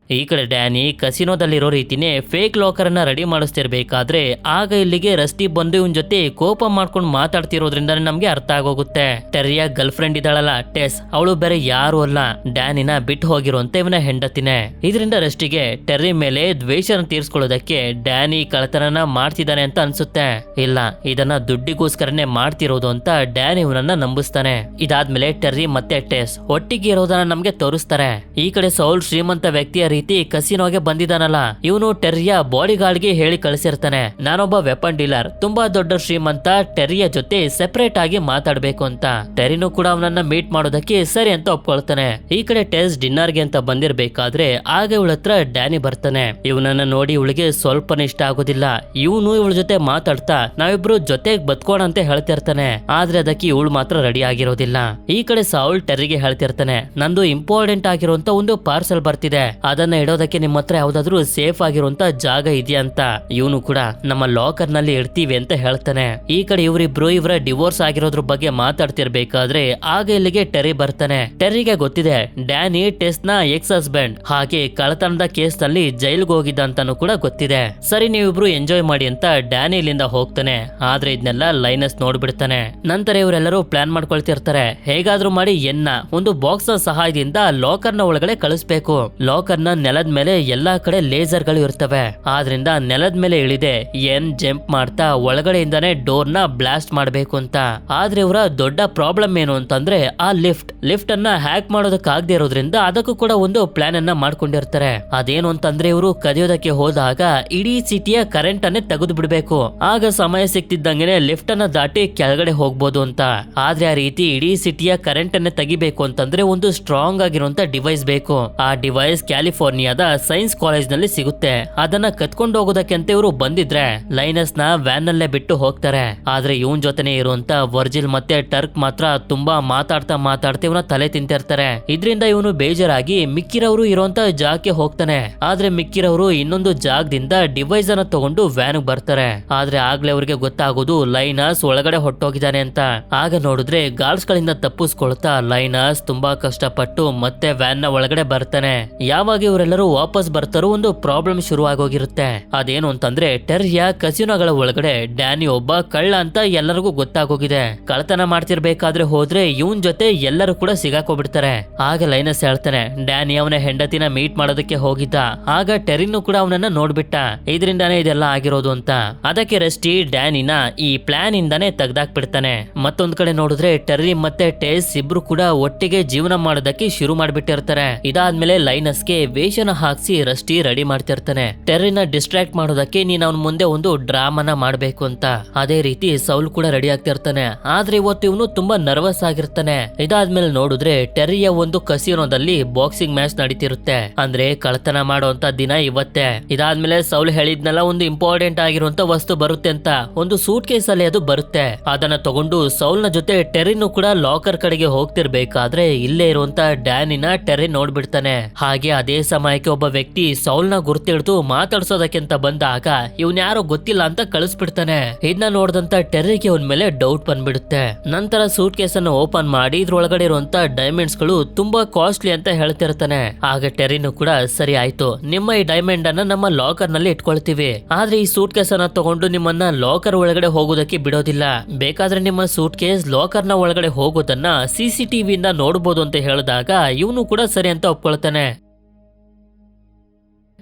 ಈ ಕಡೆ ಡ್ಯಾನಿ ಕಸಿನೋದಲ್ಲಿರೋ ರೀತಿನೇ ಫೇಕ್ ಲಾಕರ್ ಅನ್ನ ರೆಡಿ ಮಾಡಿಸ್ತಿರ್ಬೇಕಾದ್ರೆ ಆಗ ಇಲ್ಲಿಗೆ ರಸ್ಟಿ ಬಂದು ಇವನ್ ಜೊತೆ ಕೋಪ ಮಾಡ್ಕೊಂಡು ಮಾತಾಡ್ತಿರೋದ್ರಿಂದ ನಮ್ಗೆ ಅರ್ಥ ಆಗೋಗುತ್ತೆ. ಟೆರ್ರಿಯ ಗರ್ಲ್ ಫ್ರೆಂಡ್ ಇದ್ದಾಳಲ್ಲ ಟೆಸ್, ಅವಳು ಬೇರೆ ಯಾರು ಅಲ್ಲ ಡ್ಯಾನಿನ ಬಿಟ್ಟು ಹೋಗಿರುವಂತ ಇವನ ಹೆಂಡತಿನೇ. ಇದರಿಂದ ರಸ್ಟಿಗೆ ಟೆರ್ರಿ ಮೇಲೆ ದ್ವೇಷನ ತೀರ್ಸ್ಕೊಳ್ಳೋದಕ್ಕೆ ಡ್ಯಾನಿ ಕಳತನನ ಮಾಡ್ತಿದ್ದಾನೆ ಅಂತ ಅನ್ಸುತ್ತೆ. ಇಲ್ಲ, ಇದನ್ನ ದುಡ್ಡಿಗೋಸ್ಕರನೇ ಮಾಡ್ತಿರೋದು ಅಂತ ಡ್ಯಾನಿ ಇವನನ್ನ ನಂಬಿಸ್ತಾನೆ. ಇದಾದ್ಮೇಲೆ ಟೆರ್ರಿ ಮತ್ತೆ ಟೆಸ್ ಒಟ್ಟಿಗೆ ಇರೋದನ್ನ ನಮ್ಗೆ ತೋರಿಸ್ತಾರೆ. ಈ ಕಡೆ ಸೌಲ್ ಶ್ರೀಮಂತ ವ್ಯಕ್ತಿಯ ಕಸಿನೋಗೆ ಬಂದಿದ್ದಾನಲ್ಲ, ಇವನು ಟೆರ್ರಿಯ ಬಾಡಿ ಗಾರ್ಡ್ ಗೆ ಹೇಳಿ ಕಳಿಸಿರ್ತಾನೆ, ನಾನೊಬ್ಬ ವೆಪನ್ ಡೀಲರ್, ತುಂಬಾ ದೊಡ್ಡ ಶ್ರೀಮಂತ, ಟೆರ್ರಿಯ ಜೊತೆ ಸೆಪರೇಟ್ ಆಗಿ ಮಾತಾಡ್ಬೇಕು ಅಂತ. ಟೆರ್ರಿನೂ ಕೂಡ ಅವನನ್ನ ಮೀಟ್ ಮಾಡೋದಕ್ಕೆ ಸರಿ ಅಂತ ಒಪ್ಕೊಳ್ತಾನೆ. ಈ ಕಡೆ ಟೆಸ್ ಡಿನ್ನರ್ ಗೆ ಅಂತ ಬಂದಿರ್ಬೇಕಾದ್ರೆ ಆಗ ಇವಳ ಹತ್ರ ಡ್ಯಾನಿ ಬರ್ತಾನೆ. ಇವನನ್ನ ನೋಡಿ ಇವಳಿಗೆ ಸ್ವಲ್ಪನೇ ಇಷ್ಟ ಆಗೋದಿಲ್ಲ. ಇವನು ಇವಳ ಜೊತೆ ಮಾತಾಡ್ತಾ ನಾವಿಬ್ರು ಜೊತೆಗೆ ಬದುಕೋಣ ಅಂತ ಹೇಳ್ತಿರ್ತಾನೆ. ಆದ್ರೆ ಅದಕ್ಕೆ ಇವಳು ಮಾತ್ರ ರೆಡಿ ಆಗಿರೋದಿಲ್ಲ. ಈ ಕಡೆ ಸೌಲ್ ಟೆರ್ರಿಗೆ ಹೇಳ್ತಿರ್ತಾನೆ, ನಂದು ಇಂಪಾರ್ಟೆಂಟ್ ಆಗಿರುವಂತ ಒಂದು ಪಾರ್ಸಲ್ ಬರ್ತಿದೆ, ಅದನ್ನ ಗಳನ್ನ ಇಡೋದಕ್ಕೆ ನಿಮ್ಮ ಹತ್ರ ಯಾವ್ದಾದ್ರು ಸೇಫ್ ಆಗಿರುವಂತ ಜಾಗ ಇದೆಯಾ ಅಂತ. ಇವನು ಕೂಡ ನಮ್ಮ ಲಾಕರ್ ನಲ್ಲಿ ಇಡ್ತೀವಿ ಅಂತ ಹೇಳ್ತಾನೆ. ಈ ಕಡೆ ಇವರಿಬ್ರು ಇವರ ಡಿವೋರ್ಸ್ ಆಗಿರೋದ್ರ ಬಗ್ಗೆ ಮಾತಾಡ್ತಿರ್ಬೇಕಾದ್ರೆ ಆಗ ಇಲ್ಲಿಗೆ ಟೆರ್ರಿ ಬರ್ತಾನೆ. ಟೆರ್ರಿಗೆ ಗೊತ್ತಿದೆ ಡ್ಯಾನಿ ಟೆಸ್ ನ ಎಕ್ಸ್ ಹಸ್ಬೆಂಡ್, ಹಾಗೆ ಕಳ್ಳತನದ ಕೇಸ್ ನಲ್ಲಿ ಜೈಲ್ಗೆ ಹೋಗಿದ್ದ ಅಂತಾನು ಕೂಡ ಗೊತ್ತಿದೆ. ಸರಿ ನೀವಿಬ್ರು ಎಂಜಾಯ್ ಮಾಡಿ ಅಂತ ಡ್ಯಾನಿ ಇಲ್ಲಿಂದ ಹೋಗ್ತಾನೆ. ಆದ್ರೆ ಇದನ್ನೆಲ್ಲ ಲೈನಸ್ ನೋಡ್ಬಿಡ್ತಾನೆ. ನಂತರ ಇವರೆಲ್ಲರೂ ಪ್ಲಾನ್ ಮಾಡ್ಕೊಳ್ತಿರ್ತಾರೆ, ಹೇಗಾದ್ರೂ ಮಾಡಿ ಎನ್ನ ಒಂದು ಬಾಕ್ಸ್ ನ ಸಹಾಯದಿಂದ ಲಾಕರ್ ನ ಒಳಗಡೆ ಕಳಿಸ್ಬೇಕು. ಲಾಕರ್ ನ ನೆಲದ ಮೇಲೆ ಎಲ್ಲಾ ಕಡೆ ಲೇಸರ್ ಗಳು ಇರ್ತವೆ, ಆದ್ರಿಂದ ನೆಲದ ಮೇಲೆ ಇಳಿದೆ ಎನ್ ಜಂಪ್ ಮಾಡ್ತಾ ಒಳಗಡೆಯಿಂದಾನೆ ಡೋರ್ ನ ಬ್ಲಾಸ್ಟ್ ಮಾಡ್ಬೇಕು ಅಂತ. ಆದ್ರೆ ಇವರ ದೊಡ್ಡ ಪ್ರಾಬ್ಲಮ್ ಏನು ಅಂತಂದ್ರೆ ಆ ಲಿಫ್ಟ್ ಅನ್ನ ಹ್ಯಾಕ್ ಮಾಡೋದಕ್ಕಾಗದೆ ಇರೋದ್ರಿಂದ ಅದಕ್ಕೂ ಕೂಡ ಒಂದು ಪ್ಲಾನ್ ಅನ್ನ ಮಾಡ್ಕೊಂಡಿರ್ತಾರೆ. ಅದೇನು ಅಂತಂದ್ರೆ ಇವರು ಕದಿಯೋದಕ್ಕೆ ಹೋದಾಗ ಇಡೀ ಸಿಟಿಯ ಕರೆಂಟ್ ಅನ್ನೇ ತೆಗೆದು ಬಿಡ್ಬೇಕು. ಆಗ ಸಮಯ ಸಿಕ್ತಿದ್ದಂಗೆನೆ ಲಿಫ್ಟ್ ಅನ್ನ ದಾಟಿ ಕೆಳಗಡೆ ಹೋಗ್ಬೋದು ಅಂತ. ಆದ್ರೆ ಆ ರೀತಿ ಇಡೀ ಸಿಟಿಯ ಕರೆಂಟ್ ಅನ್ನೇ ತೆಗಿಬೇಕು ಅಂತಂದ್ರೆ ಒಂದು ಸ್ಟ್ರಾಂಗ್ ಆಗಿರುವಂತ ಡಿವೈಸ್ ಬೇಕು. ಆ ಡಿವೈಸ್ ಕ್ಯಾಲಿಫೋರ್ನಿಯಾದ ಸೈನ್ಸ್ ಕಾಲೇಜ್ ನಲ್ಲಿ ಸಿಗುತ್ತೆ. ಅದನ್ನ ಕತ್ಕೊಂಡು ಹೋಗೋದಕ್ಕೆ ಅಂತ ಇವರು ಬಂದಿದ್ರೆ ಲೈನಸ್ ನ ವ್ಯಾನ್ ನಲ್ಲೇ ಬಿಟ್ಟು ಹೋಗ್ತಾರೆ. ಆದ್ರೆ ಇವನ್ ಜೊತೆನೆ ಇರುವಂತ ವರ್ಜಿಲ್ ಮತ್ತೆ ಟರ್ಕ್ ಮಾತ್ರ ತುಂಬಾ ಮಾತಾಡ್ತಾ ಇವನ ತಲೆ ತಿಂತಿರ್ತಾರೆ. ಇದ್ರಿಂದ ಇವನು ಬೇಜಾರಾಗಿ ಮಿಕ್ಕಿರವರು ಇರುವಂತ ಜಾಗಕ್ಕೆ ಹೋಗ್ತಾನೆ. ಆದ್ರೆ ಮಿಕ್ಕಿರವರು ಇನ್ನೊಂದು ಜಾಗದಿಂದ ಡಿವೈಸ್ ಅನ್ನ ತಗೊಂಡು ವ್ಯಾನ್ ಬರ್ತಾರೆ. ಆದ್ರೆ ಆಗ್ಲೇ ಅವ್ರಿಗೆ ಗೊತ್ತಾಗೋದು ಲೈನಸ್ ಒಳಗಡೆ ಹೊಟ್ಟೋಗಿದ್ದಾನೆ ಅಂತ. ಆಗ ನೋಡಿದ್ರೆ ಗಾರ್ಡ್ಸ್ ಗಳಿಂದ ತಪ್ಪಿಸ್ಕೊಳ್ತಾ ಲೈನಸ್ ತುಂಬಾ ಕಷ್ಟಪಟ್ಟು ಮತ್ತೆ ವ್ಯಾನ್ ನ ಒಳಗಡೆ ಬರ್ತಾನೆ. ಯಾವಾಗ ಇವರೆಲ್ಲರೂ ವಾಪಸ್ ಬರ್ತಾರೋ ಒಂದು ಪ್ರಾಬ್ಲಮ್ ಶುರು ಆಗೋಗಿರುತ್ತೆ. ಅದೇನು ಅಂತಂದ್ರೆ ಟೆರ್ರಿಯ ಕಸಿನೋಗಳ ಒಳಗಡೆ ಡ್ಯಾನಿ ಒಬ್ಬ ಕಳ್ಳ ಅಂತ ಎಲ್ಲರಿಗೂ ಗೊತ್ತಾಗೋಗಿದೆ. ಕಳ್ಳತನ ಮಾಡ್ತಿರ್ಬೇಕಾದ್ರೆ ಹೋದ್ರೆ ಇವನ್ ಜೊತೆ ಎಲ್ಲರೂ ಕೂಡ ಸಿಗಾಕೋಬಿಡ್ತಾರೆ. ಆಗ ಲೈನಸ್ ಹೇಳ್ತಾನೆ ಡ್ಯಾನಿ ಅವನ ಹೆಂಡತಿನ ಮೀಟ್ ಮಾಡೋದಕ್ಕೆ ಹೋಗಿದ್ದ. ಆಗ ಟೆರಿನು ಕೂಡ ಅವನನ್ನ ನೋಡ್ಬಿಟ್ಟ. ಇದರಿಂದಾನೇ ಇದೆಲ್ಲ ಆಗಿರೋದು ಅಂತ. ಅದಕ್ಕೆ ರಸ್ಟಿ ಡ್ಯಾನಿನ ಈ ಪ್ಲಾನ್ ಇಂದಾನೆ ತೆಗ್ದಾಕ್ಬಿಡ್ತಾನೆ. ಮತ್ತೊಂದ್ ಕಡೆ ನೋಡಿದ್ರೆ ಟೆರ್ರಿ ಮತ್ತೆ ಟೇಸ್ ಇಬ್ರು ಕೂಡ ಒಟ್ಟಿಗೆ ಜೀವನ ಮಾಡೋದಕ್ಕೆ ಶುರು ಮಾಡ್ಬಿಟ್ಟಿರ್ತಾರೆ. ಇದಾದ್ಮೇಲೆ ಲೈನಸ್ಗೆ ವೇಷನ ಹಾಕ್ಸಿ ರಸ್ಟಿ ರೆಡಿ ಮಾಡ್ತಿರ್ತಾನೆ. ಟೆರ್ರಿನ ಡಿಸ್ಟ್ರಾಕ್ಟ್ ಮಾಡೋದಕ್ಕೆ ನೀನ್ ಅವನ ಮುಂದೆ ಒಂದು ಡ್ರಾಮನ ಮಾಡ್ಬೇಕು ಅಂತ. ಅದೇ ರೀತಿ ಸೌಲ್ ಕೂಡ ರೆಡಿ ಆಗ್ತಿರ್ತಾನೆ. ಆದ್ರೆ ಇವತ್ತು ಇವನು ತುಂಬಾ ನರ್ವಸ್ ಆಗಿರ್ತಾನೆ. ಇದಾದ್ಮೇಲೆ ನೋಡಿದ್ರೆ ಟೆರ್ರಿಯ ಒಂದು ಕಸಿನೋದಲ್ಲಿ ಬಾಕ್ಸಿಂಗ್ ಮ್ಯಾಚ್ ನಡೀತಿರುತ್ತೆ. ಅಂದ್ರೆ ಕಳ್ಳತನ ಮಾಡುವಂತ ದಿನ ಇವತ್ತೇ. ಇದಾದ್ಮೇಲೆ ಸೌಲ್ ಹೇಳಿದ್ನೆಲ್ಲ ಒಂದು ಇಂಪಾರ್ಟೆಂಟ್ ಆಗಿರುವಂತ ವಸ್ತು ಬರುತ್ತೆ ಅಂತ. ಒಂದು ಸೂಟ್ ಕೇಸ್ ಅಲ್ಲಿ ಅದು ಬರುತ್ತೆ. ಅದನ್ನ ತಗೊಂಡು ಸೌಲ್ ನ ಜೊತೆ ಟೆರ್ರಿನು ಕೂಡ ಲಾಕರ್ ಕಡೆಗೆ ಹೋಗ್ತಿರ್ಬೇಕಾದ್ರೆ ಇಲ್ಲೇ ಇರುವಂತ ಡ್ಯಾನಿನ ಟೆರ್ರಿ ನೋಡ್ಬಿಡ್ತಾನೆ. ಹಾಗೆ ಅದೇ ಸಮಯಕ್ಕೆ ಒಬ್ಬ ವ್ಯಕ್ತಿ ಸೌಲ್ ನ ಗುರ್ತಿಡ್ದು ಮಾತಾಡ್ಸೋದಕ್ಕೆ ಅಂತ ಬಂದಾಗ ಇವನ್ ಯಾರೋ ಗೊತ್ತಿಲ್ಲ ಅಂತ ಕಳಿಸ್ಬಿಡ್ತಾನೆ. ಇದನ್ನ ನೋಡಿದಂತ ಟೆರ್ರಿಗೆ ಅವನ ಮೇಲೆ ಡೌಟ್ ಬಂದ್ಬಿಡುತ್ತೆ. ನಂತರ ಸೂಟ್ ಕೇಸ್ ಅನ್ನು ಓಪನ್ ಮಾಡಿ ಇದ್ರೊಳಗಡೆ ಇರುವಂತ ಡೈಮಂಡ್ಸ್ ಗಳು ತುಂಬಾ ಕಾಸ್ಟ್ಲಿ ಅಂತ ಹೇಳ್ತಿರ್ತಾನೆ. ಆಗ ಟೆರ್ರಿನು ಕೂಡ ಸರಿ ಆಯ್ತು, ನಿಮ್ಮ ಈ ಡೈಮಂಡ್ ಅನ್ನ ನಮ್ಮ ಲಾಕರ್ ನಲ್ಲಿ ಇಟ್ಕೊಳ್ತೀವಿ. ಆದ್ರೆ ಈ ಸೂಟ್ ಕೇಸ್ ಅನ್ನ ತಗೊಂಡು ನಿಮ್ಮನ್ನ ಲಾಕರ್ ಒಳಗಡೆ ಹೋಗೋದಕ್ಕೆ ಬಿಡೋದಿಲ್ಲ. ಬೇಕಾದ್ರೆ ನಿಮ್ಮ ಸೂಟ್ ಕೇಸ್ ಲಾಕರ್ ನ ಒಳಗಡೆ ಹೋಗೋದನ್ನ CCTV ಇಂದ ನೋಡಬಹುದು ಅಂತ ಹೇಳಿದಾಗ ಇವನು ಕೂಡ ಸರಿ ಅಂತ ಒಪ್ಕೊಳ್ತಾನೆ.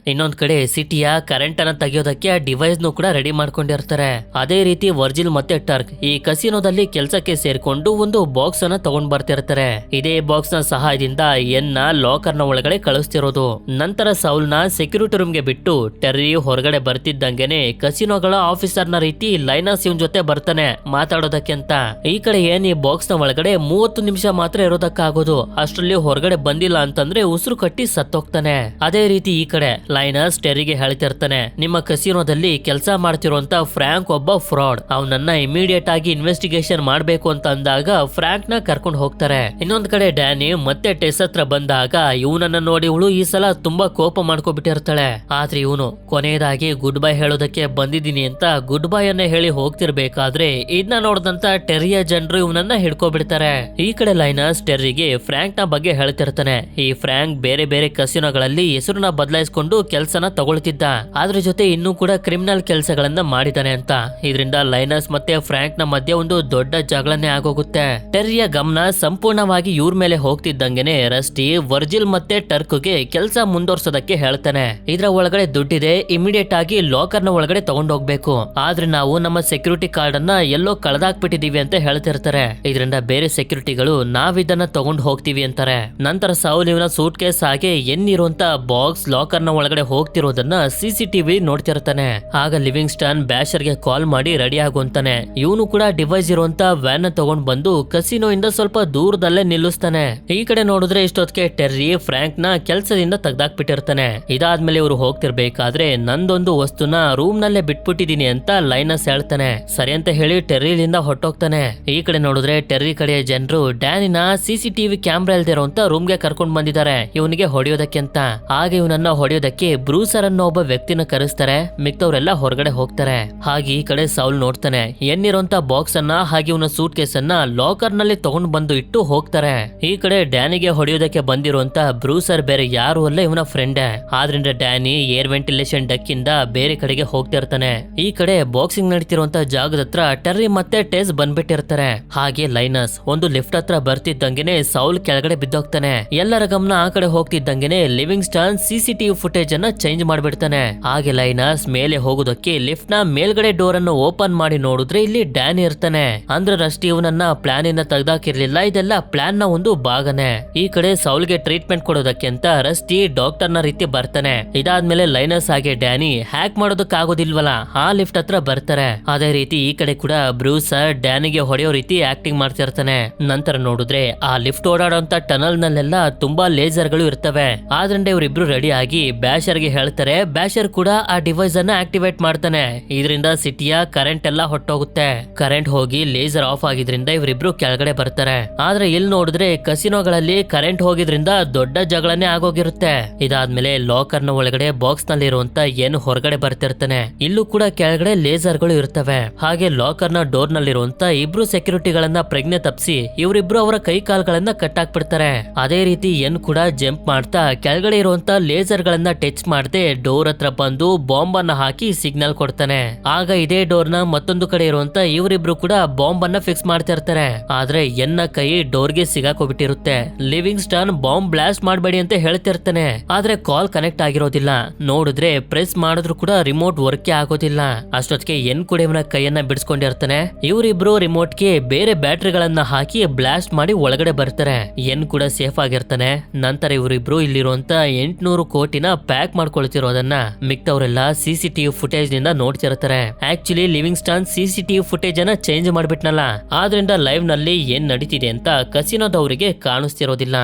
ಇನ್ನೊಂದ್ ಕಡೆ ಸಿಟಿಯ ಕರೆಂಟ್ ಅನ್ನ ತೆಗೆಯೋದಕ್ಕೆ ಆ ಡಿವೈಸ್ ನು ಕೂಡ ರೆಡಿ ಮಾಡ್ಕೊಂಡಿರ್ತಾರೆ. ಅದೇ ರೀತಿ ವರ್ಜಿಲ್ ಮತ್ತೆ ಟರ್ಕ್ ಈ ಕಸಿನೋದಲ್ಲಿ ಕೆಲಸಕ್ಕೆ ಸೇರ್ಕೊಂಡು ಒಂದು ಬಾಕ್ಸ್ ಅನ್ನ ತಗೊಂಡ್ ಬರ್ತಿರ್ತಾರೆ. ಇದೇ ಬಾಕ್ಸ್ ನ ಸಹಾಯದಿಂದ ಎನ್ನ ಲಾಕರ್ ನ ಒಳಗಡೆ ಕಳಿಸ್ತಿರೋದು. ನಂತರ ಸೌಲ್ ನ ಸೆಕ್ಯೂರಿಟಿ ರೂಮ್ ಗೆ ಬಿಟ್ಟು ಟೆರ್ರಿ ಹೊರಗಡೆ ಬರ್ತಿದ್ದಂಗೆನೆ ಕಸಿನೋಗಳ ಆಫೀಸರ್ ನ ರೀತಿ ಲೈನಸ್ ಇವನ್ ಜೊತೆ ಬರ್ತಾನೆ ಮಾತಾಡೋದಕ್ಕೆ ಅಂತ. ಈ ಕಡೆ ಏನ್ ಈ ಬಾಕ್ಸ್ ನ ಒಳಗಡೆ 30 ನಿಮಿಷ ಮಾತ್ರ ಇರೋದಕ್ಕಾಗೋದು. ಅಷ್ಟರಲ್ಲಿ ಹೊರಗಡೆ ಬಂದಿಲ್ಲ ಅಂತಂದ್ರೆ ಉಸಿರು ಕಟ್ಟಿ ಸತ್ತೋಗ್ತಾನೆ. ಅದೇ ರೀತಿ ಈ ಕಡೆ ಲೈನಸ್ ಟೆರ್ರಿಗೆ ಹೇಳ್ತಿರ್ತಾನೆ, ನಿಮ್ಮ ಕಸಿನೋದಲ್ಲಿ ಕೆಲಸ ಮಾಡ್ತಿರುವಂತ ಫ್ರಾಂಕ್ ಒಬ್ಬ ಫ್ರಾಡ್. ಅವನನ್ನ ಇಮಿಡಿಯೇಟ್ ಆಗಿ ಇನ್ವೆಸ್ಟಿಗೇಷನ್ ಮಾಡ್ಬೇಕು ಅಂತ ಅಂದಾಗ ಫ್ರಾಂಕ್ ನ ಕರ್ಕೊಂಡು ಹೋಗ್ತಾರೆ. ಇನ್ನೊಂದ್ ಕಡೆ ಡ್ಯಾನಿ ಮತ್ತೆ ಟೆಸ್ ಹತ್ರ ಬಂದಾಗ ಇವನನ್ನ ನೋಡಿ ಇವಳು ಈ ಸಲ ತುಂಬಾ ಕೋಪ ಮಾಡ್ಕೊಬಿಟ್ಟಿರ್ತಾಳೆ. ಆದ್ರೆ ಇವನು ಕೊನೆಯದಾಗಿ ಗುಡ್ ಬೈ ಹೇಳೋದಕ್ಕೆ ಬಂದಿದ್ದೀನಿ ಅಂತ ಗುಡ್ ಬೈ ಅನ್ನ ಹೇಳಿ ಹೋಗ್ತಿರ್ಬೇಕಾದ್ರೆ ಇದನ್ನ ನೋಡಿದಂತ ಟೆರ್ರಿಯ ಜನರು ಇವನನ್ನ ಹಿಡ್ಕೊಬಿಡ್ತಾರೆ. ಈ ಕಡೆ ಲೈನಸ್ ಟೆರ್ರಿಗೆ ಫ್ರಾಂಕ್ ನ ಬಗ್ಗೆ ಹೇಳ್ತಿರ್ತಾನೆ. ಈ ಫ್ರಾಂಕ್ ಬೇರೆ ಬೇರೆ ಕಸಿನೋಗಳಲ್ಲಿ ಹೆಸರನ್ನ ಬದಲಾಯಿಸಿಕೊಂಡು ಕೆಲಸನ ತಗೊಳ್ತಿದ್ದ. ಅದ್ರ ಜೊತೆ ಇನ್ನೂ ಕೂಡ ಕ್ರಿಮಿನಲ್ ಕೆಲಸಗಳನ್ನ ಮಾಡಿದಾನೆ ಅಂತ. ಇದರಿಂದ ಲೈನಸ್ ಮತ್ತೆ ಫ್ರಾಂಕ್ ನ ಮಧ್ಯೆ ಒಂದು ದೊಡ್ಡ ಜಗಳನೆ ಆಗೋಗುತ್ತೆ. ಟೆರ್ರಿಯ ಗಮನ ಸಂಪೂರ್ಣವಾಗಿ ಇವ್ರ ಮೇಲೆ ಹೋಗ್ತಿದ್ದಂಗೆನೆ ರಸ್ಟಿ ವರ್ಜಿಲ್ ಮತ್ತೆ ಟರ್ಕ್ಗೆ ಕೆಲಸ ಮುಂದುವರ್ಸೋದಕ್ಕೆ ಹೇಳ್ತಾನೆ. ಇದ್ರ ಒಳಗಡೆ ದುಡ್ಡಿದೆ, ಇಮಿಡಿಯೇಟ್ ಆಗಿ ಲಾಕರ್ ನ ಒಳಗಡೆ ತಗೊಂಡೋಗ್ಬೇಕು. ಆದ್ರೆ ನಾವು ನಮ್ಮ ಸೆಕ್ಯೂರಿಟಿ ಕಾರ್ಡ್ ಅನ್ನ ಎಲ್ಲೋ ಕಳೆದಾಕ್ಬಿಟ್ಟಿದೀವಿ ಅಂತ ಹೇಳ್ತಿರ್ತಾರೆ. ಇದರಿಂದ ಬೇರೆ ಸೆಕ್ಯೂರಿಟಿಗಳು ನಾವಿದನ್ನ ತಗೊಂಡ್ ಹೋಗ್ತೀವಿ ಅಂತಾರೆ. ನಂತರ ಸೌಲ್ ಇವನ ಸೂಟ್ ಕೇಸ್ ಹಾಗೆ ಎನ್ನಿರುವಂತ ಬಾಕ್ಸ್ ಲಾಕರ್ ನ ಒಳಗಡೆ ಒಳಗಡೆ ಹೋಗ್ತಿರೋದನ್ನ CCTV ನೋಡ್ತಿರ್ತಾನೆ. ಆಗ ಲಿವಿಂಗ್ಸ್ಟನ್ ಬ್ಯಾಷರ್ಗೆ ಕಾಲ್ ಮಾಡಿ ರೆಡಿ ಆಗುವಂತಾನೆ. ಇವನು ಕೂಡ ಡಿವೈಸ್ ಇರುವಂತ ವ್ಯಾನ್ ತಗೊಂಡ್ ಬಂದು ಕಸಿನೋ ಇಂದ ಸ್ವಲ್ಪ ದೂರದಲ್ಲೇ ನಿಲ್ಲಿಸ್ತಾನೆ. ಈ ಕಡೆ ನೋಡಿದ್ರೆ ಇಷ್ಟೊತ್ತಿಗೆ ಟೆರ್ರಿ ಫ್ರಾಂಕ್ ನ ಕೆಲ್ಸದಿಂದ ತೆಗ್ದಾಕ್ಬಿಟ್ಟಿರ್ತಾನೆ. ಇದಾದ್ಮೇಲೆ ಇವರು ಹೋಗ್ತಿರ್ಬೇಕಾದ್ರೆ ನಂದೊಂದು ವಸ್ತುನ ರೂಮ್ ನಲ್ಲೇ ಬಿಟ್ಬಿಟ್ಟಿದೀನಿ ಅಂತ ಲೈನಸ್ ಹೇಳ್ತಾನೆ. ಸರಿ ಅಂತ ಹೇಳಿ ಟೆರ್ರಿಲಿಂದ ಹೊಟ್ಟೋಗ್ತಾನೆ. ಈ ಕಡೆ ನೋಡಿದ್ರೆ ಟೆರ್ರಿ ಕಡೆಯ ಜನರು ಡ್ಯಾನಿನ CCTV ಕ್ಯಾಮ್ರಾ ಇಲ್ದಿರೋಂತ ರೂಮ್ಗೆ ಕರ್ಕೊಂಡ್ ಬಂದಿದ್ದಾರೆ ಇವನಿಗೆ ಹೊಡೆಯೋದಕ್ಕೆ ಅಂತ. ಹಾಗೆ ಇವನನ್ನ ಹೊಡೆಯೋದಕ್ಕೆ ಬ್ರೂಸರ್ ಅನ್ನೋ ಒಬ್ಬ ವ್ಯಕ್ತಿನ ಕರೆಸ್ತಾರೆ. ಮಿಕ್ತವ್ರೆಲ್ಲ ಹೊರಗಡೆ ಹೋಗ್ತಾರೆ. ಹಾಗೆ ಈ ಕಡೆ ಸೌಲ್ ನೋಡ್ತಾನೆ ಏನಿರೋಂತ ಬಾಕ್ಸ್ ಅನ್ನ ಹಾಗೆ ಇವನ ಸೂಟ್ ಕೇಸ್ ಅನ್ನ ಲಾಕರ್ ನಲ್ಲಿ ತಗೊಂಡ್ ಬಂದು ಇಟ್ಟು ಹೋಗ್ತಾರೆ. ಈ ಕಡೆ ಡ್ಯಾನಿಗೆ ಹೊಡೆಯೋದಕ್ಕೆ ಬಂದಿರುವಂತ ಬ್ರೂಸರ್ ಬೇರೆ ಯಾರು ಅಲ್ಲ ಇವನ ಫ್ರೆಂಡ್. ಆದ್ರಿಂದ ಡ್ಯಾನಿ ಏರ್ ವೆಂಟಿಲೇಷನ್ ಡಕ್ ಇಂದ ಬೇರೆ ಕಡೆಗೆ ಹೋಗ್ತಿರ್ತಾನೆ. ಈ ಕಡೆ ಬಾಕ್ಸಿಂಗ್ ನಡೀತಿರುವಂತ ಜಾಗದ ಹತ್ರ ಟೆರ್ರಿ ಮತ್ತೆ ಟೇಸ್ ಬಂದ್ಬಿಟ್ಟಿರ್ತಾರೆ. ಹಾಗೆ ಲೈನಸ್ ಒಂದು ಲಿಫ್ಟ್ ಹತ್ರ ಬರ್ತಿದ್ದಂಗೆನೆ ಸೌಲ್ ಕೆಳಗಡೆ ಬಿದ್ದೋಗ್ತಾನೆ. ಎಲ್ಲರ ಗಮನ ಆ ಕಡೆ ಹೋಗ್ತಿದ್ದಂಗೆನೆ ಲಿವಿಂಗ್ಸ್ಟನ್ CCTV ಫುಟೇಜ್ ಅನ್ನ ಚೇಂಜ್ ಮಾಡ್ಬಿಡ್ತಾನೆ. ಹಾಗೆ ಲೈನಸ್ ಮೇಲೆ ಹೋಗೋದಕ್ಕೆ ಲಿಫ್ಟ್ ನ ಮೇಲ್ಗಡೆ ಡೋರ್ ಅನ್ನು ಓಪನ್ ಮಾಡಿ ನೋಡಿದ್ರೆ ಇಲ್ಲಿ ಡ್ಯಾನಿ ಇರ್ತಾನೆ. ಅಂದ್ರೆ ರಸ್ಟಿ ಇವನನ್ನ ಪ್ಲಾನ್ ಇಂದ ತೆಗ್ದಾಕಿರ್ಲಿಲ್ಲ, ಇದೆಲ್ಲ ಪ್ಲಾನ್ ನ ಒಂದು ಭಾಗನೆ. ಈ ಕಡೆ ಸೌಲ್ಗೆ ಟ್ರೀಟ್ಮೆಂಟ್ ಕೊಡೋದಕ್ಕೆ ಅಂತ ರಸ್ಟಿ ಡಾಕ್ಟರ್ ನ ರೀತಿ ಬರ್ತಾನೆ. ಇದಾದ್ಮೇಲೆ ಲೈನಸ್ ಹಾಗೆ ಡ್ಯಾನಿ ಹ್ಯಾಕ್ ಮಾಡೋದಕ್ಕಾಗೋದಿಲ್ವಲ್ಲ ಆ ಲಿಫ್ಟ್ ಹತ್ರ ಬರ್ತಾರೆ. ಅದೇ ರೀತಿ ಈ ಕಡೆ ಕೂಡ ಬ್ರೂಸರ್ ಡ್ಯಾನಿಗೆ ಹೊಡೆಯೋ ರೀತಿ ಆಕ್ಟಿಂಗ್ ಮಾಡ್ತಿರ್ತಾನೆ. ನಂತರ ನೋಡಿದ್ರೆ ಆ ಲಿಫ್ಟ್ ಓಡಾಡೋಂತ ಟನಲ್ ನಲ್ಲೆಲ್ಲ ತುಂಬಾ ಲೇಸರ್ ಗಳು ಇರ್ತವೆ. ಆದ್ರಿಂದ ಇವರಿಬ್ರು ರೆಡಿ ಆಗಿ ಬ್ಯಾಷರ್ ಗೆ ಹೇಳ್ತಾರೆ. ಬ್ಯಾಷರ್ ಕೂಡ ಆ ಡಿವೈಸ್ ಅನ್ನ ಆಕ್ಟಿವೇಟ್ ಮಾಡ್ತಾನೆ. ಇದರಿಂದ ಸಿಟಿಯ ಕರೆಂಟ್ ಎಲ್ಲ ಹೊಟ್ಟೋಗುತ್ತೆ. ಕರೆಂಟ್ ಹೋಗಿ ಲೇಸರ್ ಆಫ್ ಆಗಿದ್ರಿಂದ ಇವರಿಬ್ರು ಕೆಳಗಡೆ ಬರ್ತಾರೆ. ಆದ್ರೆ ಇಲ್ಲಿ ನೋಡಿದ್ರೆ ಕಸಿನೋಗಳಲ್ಲಿ ಕರೆಂಟ್ ಹೋಗಿದ್ರಿಂದ ದೊಡ್ಡ ಜಗಳನೆ ಆಗೋಗಿರುತ್ತೆ. ಇದಾದ್ಮೇಲೆ ಲಾಕರ್ ನ ಒಳಗಡೆ ಬಾಕ್ಸ್ ನಲ್ಲಿ ಇರುವಂತ ಏನು ಹೊರಗಡೆ ಬರ್ತಿರ್ತಾನೆ. ಇಲ್ಲೂ ಕೂಡ ಕೆಳಗಡೆ ಲೇಸರ್ ಗಳು ಇರ್ತವೆ. ಹಾಗೆ ಲಾಕರ್ ನ ಡೋರ್ ನಲ್ಲಿರುವಂತ ಇಬ್ರು ಸೆಕ್ಯೂರಿಟಿಗಳನ್ನ ಪ್ರಜ್ಞೆ ತಪ್ಪಿಸಿ ಇವರಿಬ್ರು ಅವರ ಕೈ ಕಾಲ್ಗಳನ್ನ ಕಟ್ಟಾಕ್ಬಿಡ್ತಾರೆ. ಅದೇ ರೀತಿ ಎನ್ ಕೂಡ ಜಂಪ್ ಮಾಡ್ತಾ ಕೆಳಗಡೆ ಇರುವಂತ ಲೇಸರ್ ಗಳನ್ನ ಟಚ್ ಮಾಡದೆ ಡೋರ್ ಹತ್ರ ಬಂದು ಬಾಂಬ್ ಅನ್ನ ಹಾಕಿ ಸಿಗ್ನಲ್ ಕೊಡ್ತಾನೆ. ಆಗ ಇದೇ ಡೋರ್ ನ ಮತ್ತೊಂದು ಕಡೆ ಇರುವಂತ ಇವರಿಬ್ರು ಕೂಡ ಬಾಂಬ್ ಅನ್ನ ಫಿಕ್ಸ್ ಮಾಡ್ತಾ ಇರ್ತಾರೆ. ಆದ್ರೆ ಎನ್ನ ಕೈ ಡೋರ್ಗೆ ಸಿಗಾಕೋಬಿಟ್ಟಿರುತ್ತೆ. ಲಿವಿಂಗ್ಸ್ಟನ್ ಬಾಂಬ್ ಬ್ಲಾಸ್ಟ್ ಮಾಡಬೇಡಿ ಅಂತ ಹೇಳ್ತಿರ್ತಾನೆ. ಆದ್ರೆ ಕಾಲ್ ಕನೆಕ್ಟ್ ಆಗಿರೋದಿಲ್ಲ. ನೋಡಿದ್ರೆ ಪ್ರೆಸ್ ಮಾಡಿದ್ರು ಕೂಡ ರಿಮೋಟ್ ವರ್ಕ್ ಆಗೋದಿಲ್ಲ. ಅಷ್ಟೊತ್ತಿಗೆ ಎನ್ ಕೂಡ ಇವನ ಕೈಯನ್ನ ಬಿಡಿಸ್ಕೊಂಡಿರ್ತಾನೆ. ಇವರಿಬ್ರು ರಿಮೋಟ್ ಗೆ ಬೇರೆ ಬ್ಯಾಟ್ರಿಗಳನ್ನ ಹಾಕಿ ಬ್ಲಾಸ್ಟ್ ಮಾಡಿ ಒಳಗಡೆ ಬರ್ತಾರೆ. ಎನ್ ಕೂಡ ಸೇಫ್ ಆಗಿರ್ತಾನೆ. ನಂತರ ಇವರಿಬ್ರು ಇಲ್ಲಿರುವಂತ 800 ಕೋಟಿನ ಪ್ಯಾಕ್ ಮಾಡ್ಕೊಳ್ತಿರೋದನ್ನ ಮಿಕ್ತವರೆಲ್ಲ CCTV ಫುಟೇಜ್ ನಿಂದ ನೋಡ್ತಿರ್ತಾರೆ. ಆಕ್ಚುಲಿ ಲಿವಿಂಗ್ಸ್ಟನ್ CCTV ಫುಟೇಜ್ ಅನ್ನ ಚೇಂಜ್ ಮಾಡ್ಬಿಟ್ನಲ್ಲ, ಆದ್ರಿಂದ ಲೈವ್ ನಲ್ಲಿ ಏನ್ ನಡೀತಿದೆ ಅಂತ ಕಸಿನೋದವರಿಗೆ ಕಾಣಿಸ್ತಿರೋದಿಲ್ಲ.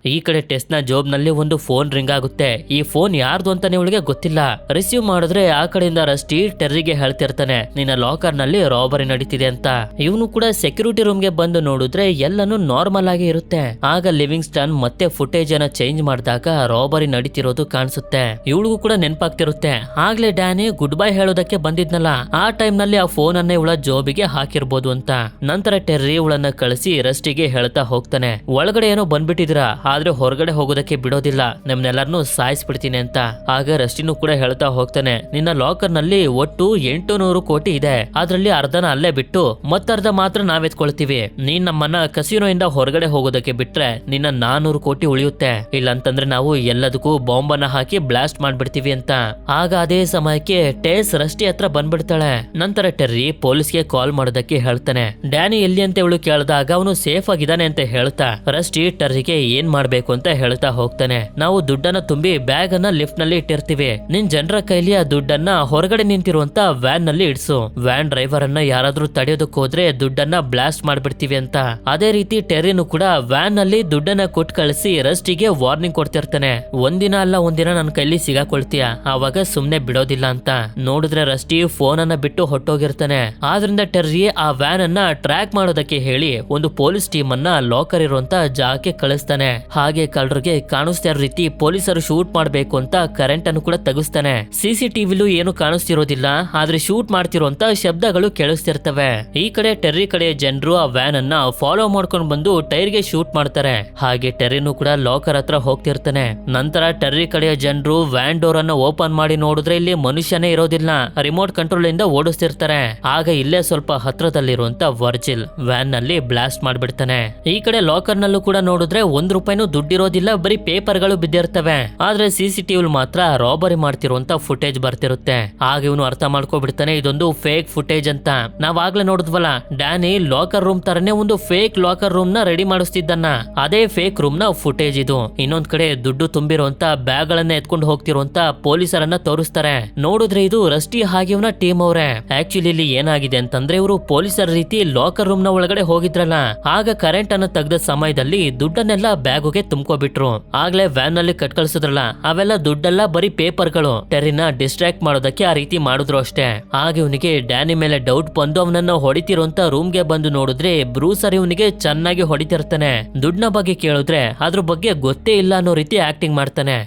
ಈ ಕಡೆ ಟೆಸ್ಟ್ ನ ಜಾಬ್ ನಲ್ಲಿ ಒಂದು ಫೋನ್ ರಿಂಗ್ ಆಗುತ್ತೆ. ಈ ಫೋನ್ ಯಾರ್ದು ಅಂತಾನೆ ಇವಳಿಗೆ ಗೊತ್ತಿಲ್ಲ. ರಿಸೀವ್ ಮಾಡಿದ್ರೆ ಆ ಕಡೆಯಿಂದ ರಸ್ಟಿ ಟೆರ್ರಿಗೆ ಹೇಳ್ತಿರ್ತಾನೆ ನಿನ್ನ ಲಾಕರ್ ನಲ್ಲಿ ರಾಬರಿ ನಡೀತಿದೆ ಅಂತ. ಇವನು ಕೂಡ ಸೆಕ್ಯೂರಿಟಿ ರೂಮ್ ಗೆ ಬಂದು ನೋಡಿದ್ರೆ ಎಲ್ಲಾನು ನಾರ್ಮಲ್ ಆಗಿ ಇರುತ್ತೆ. ಆಗ ಲಿವಿಂಗ್ಸ್ಟನ್ ಮತ್ತೆ ಫುಟೇಜ್ ಅನ್ನ ಚೇಂಜ್ ಮಾಡಿದಾಗ ರಾಬರಿ ನಡೀತಿರೋದು ಕಾಣಿಸುತ್ತೆ. ಇವಳಿಗೂ ಕೂಡ ನೆನಪಾಗ್ತಿರುತ್ತೆ ಆಗ್ಲೇ ಡ್ಯಾನಿ ಗುಡ್ ಬೈ ಹೇಳೋದಕ್ಕೆ ಬಂದಿದ್ನಲ್ಲ, ಆ ಟೈಮ್ ನಲ್ಲಿ ಆ ಫೋನ್ ಅನ್ನ ಇವಳ ಜಾಬಿಗೆ ಹಾಕಿರ್ಬೋದು ಅಂತ. ನಂತರ ಟೆರ್ರಿ ಇವಳನ್ನ ಕಳಿಸಿ ರಸ್ಟಿಗೆ ಹೇಳ್ತಾ ಹೋಗ್ತಾನೆ ಒಳಗಡೆ ಏನೋ ಬಂದ್ಬಿಟ್ಟಿದ್ರ, ಆದ್ರೆ ಹೊರಗಡೆ ಹೋಗೋದಕ್ಕೆ ಬಿಡೋದಿಲ್ಲ, ನಮ್ನೆಲ್ಲರನ್ನು ಸಾಯಿಸ್ಬಿಡ್ತೀನಿ ಅಂತ. ಆಗ ರಸ್ಟಿನೂ ಕೂಡ ಹೇಳ್ತಾ ಹೋಗ್ತಾನೆ ನಿನ್ನ ಲಾಕರ್ ನಲ್ಲಿ ಒಟ್ಟು 800 ಕೋಟಿ ಇದೆ, ಅದ್ರಲ್ಲಿ ಅರ್ಧನ ಅಲ್ಲೇ ಬಿಟ್ಟು ಮತ್ತರ್ಧ ಮಾತ್ರ ನಾವೆತ್ಕೊಳ್ತೀವಿ. ನೀನ್ ನಮ್ಮನ್ನ ಕಸಿನೋ ಇಂದ ಹೊರಗಡೆ ಹೋಗೋದಕ್ಕೆ ಬಿಟ್ರೆ ನಿನ್ನ 400 ಕೋಟಿ ಉಳಿಯುತ್ತೆ, ಇಲ್ಲಂತಂದ್ರೆ ನಾವು ಎಲ್ಲದಕ್ಕೂ ಬಾಂಬ್ ಅನ್ನ ಹಾಕಿ ಬ್ಲಾಸ್ಟ್ ಮಾಡ್ಬಿಡ್ತೀವಿ ಅಂತ. ಆಗ ಅದೇ ಸಮಯಕ್ಕೆ ಟೇಸ್ ರಸ್ಟಿ ಹತ್ರ ಬಂದ್ಬಿಡ್ತಾಳೆ. ನಂತರ ಟೆರ್ರಿ ಪೊಲೀಸ್ಗೆ ಕಾಲ್ ಮಾಡೋದಕ್ಕೆ ಹೇಳ್ತಾನೆ. ಡ್ಯಾನಿ ಎಲ್ಲಿ ಅಂತ ಇವಳು ಕೇಳಿದಾಗ ಅವನು ಸೇಫ್ ಆಗಿದ್ದಾನೆ ಅಂತ ಹೇಳ್ತಾ ರಸ್ಟಿ ಟೆರ್ರಿಗೆ ಏನ್ ಮಾಡ್ಬೇಕು ಅಂತ ಹೇಳ್ತಾ ಹೋಗ್ತಾನೆ. ನಾವು ದುಡ್ಡನ್ನ ತುಂಬಿ ಬ್ಯಾಗ್ ಅನ್ನ ಲಿಫ್ಟ್ ನಲ್ಲಿ ಇಟ್ಟಿರ್ತೀವಿ, ನಿನ್ ಜನರ ಕೈಲಿ ಆ ದುಡ್ಡನ್ನ ಹೊರಗಡೆ ನಿಂತಿರುವಂತ ವ್ಯಾನ್ ನಲ್ಲಿ ಇಡ್ಸು. ವ್ಯಾನ್ ಡ್ರೈವರ್ ಅನ್ನ ಯಾರಾದ್ರೂ ತಡೆಯೋದಕ್ಕೆ ಹೋದ್ರೆ ದುಡ್ಡನ್ನ ಬ್ಲಾಸ್ಟ್ ಮಾಡ್ಬಿಡ್ತೀವಿ ಅಂತ. ಅದೇ ರೀತಿ ಟೆರ್ರಿನು ಕೂಡ ವ್ಯಾನ್ ನಲ್ಲಿ ದುಡ್ಡನ್ನ ಕೊಟ್ಟು ಕಳಿಸಿ ರಸ್ಟಿಗೆ ವಾರ್ನಿಂಗ್ ಕೊಡ್ತಿರ್ತಾನೆ. ಒಂದಿನ ಅಲ್ಲ ಒಂದಿನ ನನ್ನ ಕೈಲಿ ಸಿಗಾಕೊಳ್ತೀಯ, ಆವಾಗ ಸುಮ್ನೆ ಬಿಡೋದಿಲ್ಲ ಅಂತ. ನೋಡಿದ್ರೆ ರಸ್ಟಿ ಫೋನ್ ಅನ್ನ ಬಿಟ್ಟು ಹೊಟ್ಟೋಗಿರ್ತಾನೆ. ಆದ್ರಿಂದ ಟೆರ್ರಿ ಆ ವ್ಯಾನ್ ಅನ್ನ ಟ್ರ್ಯಾಕ್ ಮಾಡೋದಕ್ಕೆ ಹೇಳಿ ಒಂದು ಪೊಲೀಸ್ ಟೀಮ್ ಅನ್ನ ಲಾಕರ್ ಇರುವಂತ ಜಾಗಕ್ಕೆ ಕಳಿಸ್ತಾನೆ. ಹಾಗೆ ಕಳ್ಳರಿಗೆ ಕಾಣಿಸ್ತಾ ಇರೋ ರೀತಿ ಪೊಲೀಸರು ಶೂಟ್ ಮಾಡ್ಬೇಕು ಅಂತ ಕರೆಂಟ್ ಅನ್ನು ಕೂಡ ತೆಗಿಸ್ತಾನೆ. CCTVಲೂ ಏನು ಕಾಣಿಸ್ತಿರೋದಿಲ್ಲ, ಆದ್ರೆ ಶೂಟ್ ಮಾಡ್ತಿರುವಂತ ಶಬ್ದಗಳು ಕೇಳಿಸ್ತಿರ್ತವೆ. ಈ ಕಡೆ ಟೆರ್ರಿ ಕಡೆ ಜನರು ಆ ವ್ಯಾನ್ ಅನ್ನ ಫಾಲೋ ಮಾಡ್ಕೊಂಡು ಬಂದು ಟೈರ್ ಗೆ ಶೂಟ್ ಮಾಡ್ತಾರೆ. ಹಾಗೆ ಟೆರ್ರಿನೂ ಕೂಡ ಲಾಕರ್ ಹತ್ರ ಹೋಗ್ತಿರ್ತಾನೆ. ನಂತರ ಟೆರ್ರಿ ಕಡೆಯ ಜನರು ವ್ಯಾನ್ ಡೋರ್ ಅನ್ನ ಓಪನ್ ಮಾಡಿ ನೋಡಿದ್ರೆ ಇಲ್ಲಿ ಮನುಷ್ಯನೇ ಇರೋದಿಲ್ಲ, ರಿಮೋಟ್ ಕಂಟ್ರೋಲ್ ಇಂದ ಓಡಿಸ್ತಿರ್ತಾರೆ. ಆಗ ಇಲ್ಲೇ ಸ್ವಲ್ಪ ಹತ್ರದಲ್ಲಿರುವಂತ ವರ್ಜಿಲ್ ವ್ಯಾನ್ ನಲ್ಲಿ ಬ್ಲಾಸ್ಟ್ ಮಾಡ್ಬಿಡ್ತಾನೆ. ಈ ಕಡೆ ಲಾಕರ್ ನಲ್ಲೂ ಕೂಡ ನೋಡಿದ್ರೆ ₹1 ರೂಪಾಯಿನೂ ದುಡ್ಡಿರೋದಿಲ್ಲ, ಬರೀ ಪೇಪರ್ಗಳು ಬಿದ್ದಿರ್ತವೆ. ಆದ್ರೆ CCTV ಮಾತ್ರ ರಾಬರಿ ಮಾಡ್ತಿರುವಂತ ಫುಟೇಜ್ ಬರ್ತಿರುತ್ತೆ. ಆಗ ಇವನು ಅರ್ಥ ಮಾಡ್ಕೊಬಿಡ್ತಾನೆ ಇದೊಂದು ಫೇಕ್ ಫುಟೇಜ್ ಅಂತ. ನಾವಾಗ್ಲೇ ನೋಡಿದ್ವಲ್ಲ, ಡ್ಯಾನಿ ಲಾಕರ್ ರೂಮ್ ತರನೇ ಒಂದು ಫೇಕ್ ಲಾಕರ್ ರೂಮ್ ನ ರೆಡಿ ಮಾಡಿಸ್ತಿದ್ದನ್ನ, ಅದೇ ಫೇಕ್ ರೂಮ್ ನ ಫುಟೇಜ್ ಇದು. ಇನ್ನೊಂದ್ ಕಡೆ ದುಡ್ಡು ತುಂಬಿರುವಂತ ಬ್ಯಾಗ್ ಗಳನ್ನ ಎತ್ಕೊಂಡು ಹೋಗ್ತಿರುವಂತ ಪೊಲೀಸರನ್ನ ತೋರಿಸ್ತಾರೆ. ನೋಡಿದ್ರೆ ಇದು ರಸ್ಟಿ ಹಾಗೆ ಇವನ ಟೀಮ್ ಅವ್ರೆ. ಆಕ್ಚುಲಿ ಇಲ್ಲಿ ಏನಾಗಿದೆ ಅಂತಂದ್ರೆ ಇವರು ಪೊಲೀಸರ ರೀತಿ ಲಾಕರ್ ರೂಮ್ ನ ಒಳಗಡೆ ಹೋಗಿದ್ರಲ್ಲ, ಆಗ ಕರೆಂಟ್ ಅನ್ನ ತೆಗೆದ ಸಮಯದಲ್ಲಿ ದುಡ್ಡನ್ನೆಲ್ಲ ಬ್ಯಾಗುಗೆ ತುಂಬ್ಕೊಬಿಟ್ರು. ಆಗ್ಲೇ ವ್ಯಾನ್ ನಲ್ಲಿ ಕಟ್ ಕಳ್ಸಿದ್ರಲ್ಲ, ಅವೆಲ್ಲ ದುಡ್ಡೆಲ್ಲ ಬರೀ ಪೇಪರ್ಗಳು. ಟೆರಿನ ಡಿಸ್ಟ್ರಾಕ್ಟ್ ಮಾಡೋದಕ್ಕೆ ಆ ರೀತಿ ಮಾಡಿದ್ರು ಅಷ್ಟೇ. ಆಗ ಇವನಿಗೆ ಡ್ಯಾನಿ ಮೇಲೆ ಡೌಟ್ ಬಂದು ಅವನನ್ನ ಹೊಡಿತಿರುವಂತ ರೂಮ್ಗೆ ಬಂದು ನೋಡಿದ್ರೆ ಬ್ರೂಸರ್ ಇವನಿಗೆ ಚೆನ್ನಾಗಿ ಹೊಡಿತಿರ್ತಾನೆ. ದುಡ್ಡಿನ ಬಗ್ಗೆ ಕೇಳಿದ್ರೆ ಅದ್ರ ಬಗ್ಗೆ ಗೊತ್ತೇ ಇಲ್ಲ ಅನ್ನೋ ರೀತಿ ಆಕ್ಟಿಂಗ್ ಮಾಡ್ತಾನೆ.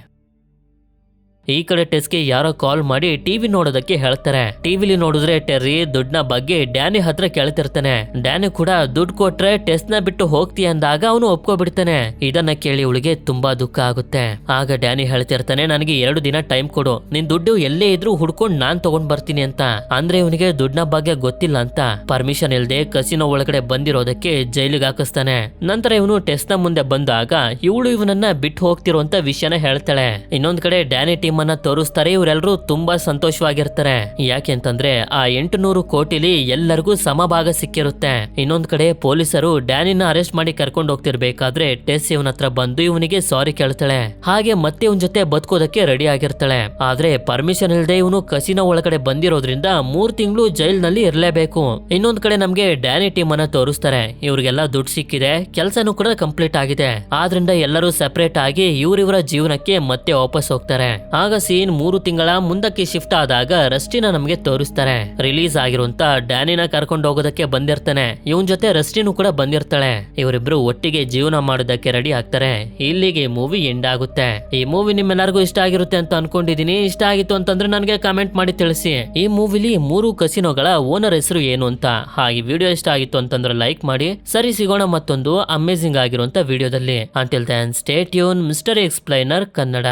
ಈ ಕಡೆ ಟೆಸ್ಗೆ ಯಾರೋ ಕಾಲ್ ಮಾಡಿ ಟಿವಿ ನೋಡೋದಕ್ಕೆ ಹೇಳ್ತಾರೆ. ಟಿವಿಲಿ ನೋಡಿದ್ರೆ ಟೆರ್ರಿ ದುಡ್ಡನ ಬಗ್ಗೆ ಡ್ಯಾನಿ ಹತ್ರ ಕೇಳ್ತಿರ್ತಾನೆ. ಡ್ಯಾನಿ ಕೂಡ ದುಡ್ಡು ಕೊಟ್ರೆ ಟೆಸ್ಟ್ ನ ಬಿಟ್ಟು ಹೋಗ್ತೀಯ ಅಂದಾಗ ಅವನು ಒಪ್ಕೊಬಿಡ್ತಾನೆ. ಇದನ್ನ ಕೇಳಿ ಇವಳಿಗೆ ತುಂಬಾ ದುಃಖ ಆಗುತ್ತೆ. ಆಗ ಡ್ಯಾನಿ ಹೇಳ್ತಿರ್ತಾನೆ, ನನಗೆ 2 ದಿನ ಟೈಮ್ ಕೊಡು, ನಿನ್ ದುಡ್ಡು ಎಲ್ಲೇ ಇದ್ರೂ ಹುಡ್ಕೊಂಡು ನಾನ್ ತಗೊಂಡ್ ಬರ್ತೀನಿ ಅಂತ. ಅಂದ್ರೆ ಇವನಿಗೆ ದುಡ್ಡನ ಬಗ್ಗೆ ಗೊತ್ತಿಲ್ಲ ಅಂತ ಪರ್ಮಿಷನ್ ಇಲ್ದೆ ಕಸಿನೋ ಒಳಗಡೆ ಬಂದಿರೋದಕ್ಕೆ ಜೈಲಿಗೆ ಹಾಕಿಸ್ತಾನೆ. ನಂತರ ಇವನು ಟೆಸ್ಟ್ ನ ಮುಂದೆ ಬಂದಾಗ ಇವಳು ಇವನನ್ನ ಬಿಟ್ಟು ಹೋಗ್ತಿರುವಂತ ವಿಷಯನ ಹೇಳ್ತಾಳೆ. ಇನ್ನೊಂದ್ ಕಡೆ ಡ್ಯಾನಿ ಟೀಮ್ ಅನ್ನ ತೋರಿಸ್ತಾರೆ. ಇವರೆಲ್ಲರೂ ತುಂಬಾ ಸಂತೋಷವಾಗಿರ್ತಾರೆ. ಯಾಕೆಂತಂದ್ರೆ ಆ 800 ಕೋಟಿಲಿ ಎಲ್ಲರಿಗೂ ಸಮಭಾಗ ಸಿಕ್ಕಿರುತ್ತೆ. ಇನ್ನೊಂದ್ ಕಡೆ ಪೊಲೀಸರು ಡ್ಯಾನಿನ ಅರೆಸ್ಟ್ ಮಾಡಿ ಕರ್ಕೊಂಡು ಹೋಗ್ತಿರ್ಬೇಕಾದ್ರೆ ಟೆಸ್ ಇವನ ಹತ್ರ ಬಂದು ಇವನಿಗೆ ಸಾರಿ ಕೇಳ್ತಾಳೆ. ಹಾಗೆ ಮತ್ತೆ ಇವನ್ ಜೊತೆ ಬದುಕೋದಕ್ಕೆ ರೆಡಿ ಆಗಿರ್ತಾಳೆ. ಆದ್ರೆ ಪರ್ಮಿಷನ್ ಇಲ್ಲದೆ ಇವನು ಕಸಿನೋ ಒಳಗಡೆ ಬಂದಿರೋದ್ರಿಂದ 3 ತಿಂಗಳು ಜೈಲ್ ನಲ್ಲಿ ಇರ್ಲೇಬೇಕು. ಇನ್ನೊಂದ್ ಕಡೆ ನಮ್ಗೆ ಡ್ಯಾನಿ ಟೀಮ್ ಅನ್ನ ತೋರಿಸ್ತಾರೆ. ಇವ್ರಿಗೆಲ್ಲ ದುಡ್ಡು ಸಿಕ್ಕಿದೆ, ಕೆಲಸನೂ ಕೂಡ ಕಂಪ್ಲೀಟ್ ಆಗಿದೆ. ಆದ್ರಿಂದ ಎಲ್ಲರೂ ಸೆಪರೇಟ್ ಆಗಿ ಇವರಿವರ ಜೀವನಕ್ಕೆ ಮತ್ತೆ ವಾಪಸ್ ಹೋಗ್ತಾರೆ. ಆಗ ಸೀನ್ 3 ತಿಂಗಳ ಮುಂದಕ್ಕೆ ಶಿಫ್ಟ್ ಆದಾಗ ರಸ್ಟಿನ ನಮ್ಗೆ ತೋರಿಸ್ತಾರೆ. ರಿಲೀಸ್ ಆಗಿರುವಂತ ಡ್ಯಾನಿನ ಕರ್ಕೊಂಡು ಹೋಗೋದಕ್ಕೆ ಬಂದಿರ್ತಾನೆ. ಇವನ್ ಜೊತೆ ರಸ್ಟಿನೂ ಕೂಡ ಬಂದಿರ್ತಾಳೆ. ಇವರಿಬ್ರು ಒಟ್ಟಿಗೆ ಜೀವನ ಮಾಡೋದಕ್ಕೆ ರೆಡಿ ಆಗ್ತಾರೆ. ಇಲ್ಲಿಗೆ ಮೂವಿ ಎಂಡ್ ಆಗುತ್ತೆ. ಈ ಮೂವಿ ನಿಮ್ಮೆಲ್ಲರಿಗೂ ಇಷ್ಟ ಆಗಿರುತ್ತೆ ಅಂತ ಅನ್ಕೊಂಡಿದೀನಿ. ಇಷ್ಟ ಆಗಿತ್ತು ಅಂತಂದ್ರೆ ನನಗೆ ಕಾಮೆಂಟ್ ಮಾಡಿ ತಿಳಿಸಿ. ಈ ಮೂವಿಲಿ 3 ಕಸಿನೋಗಳ ಓನರ್ ಹೆಸರು ಏನು ಅಂತ. ಹಾಗೆ ವಿಡಿಯೋ ಇಷ್ಟ ಆಗಿತ್ತು ಅಂತಂದ್ರೆ ಲೈಕ್ ಮಾಡಿ. ಸರಿ, ಸಿಗೋಣ ಮತ್ತೊಂದು ಅಮೇಜಿಂಗ್ ಆಗಿರುವಂತ ವಿಡಿಯೋದಲ್ಲಿ. Until then stay tune, mister explainer Kannada.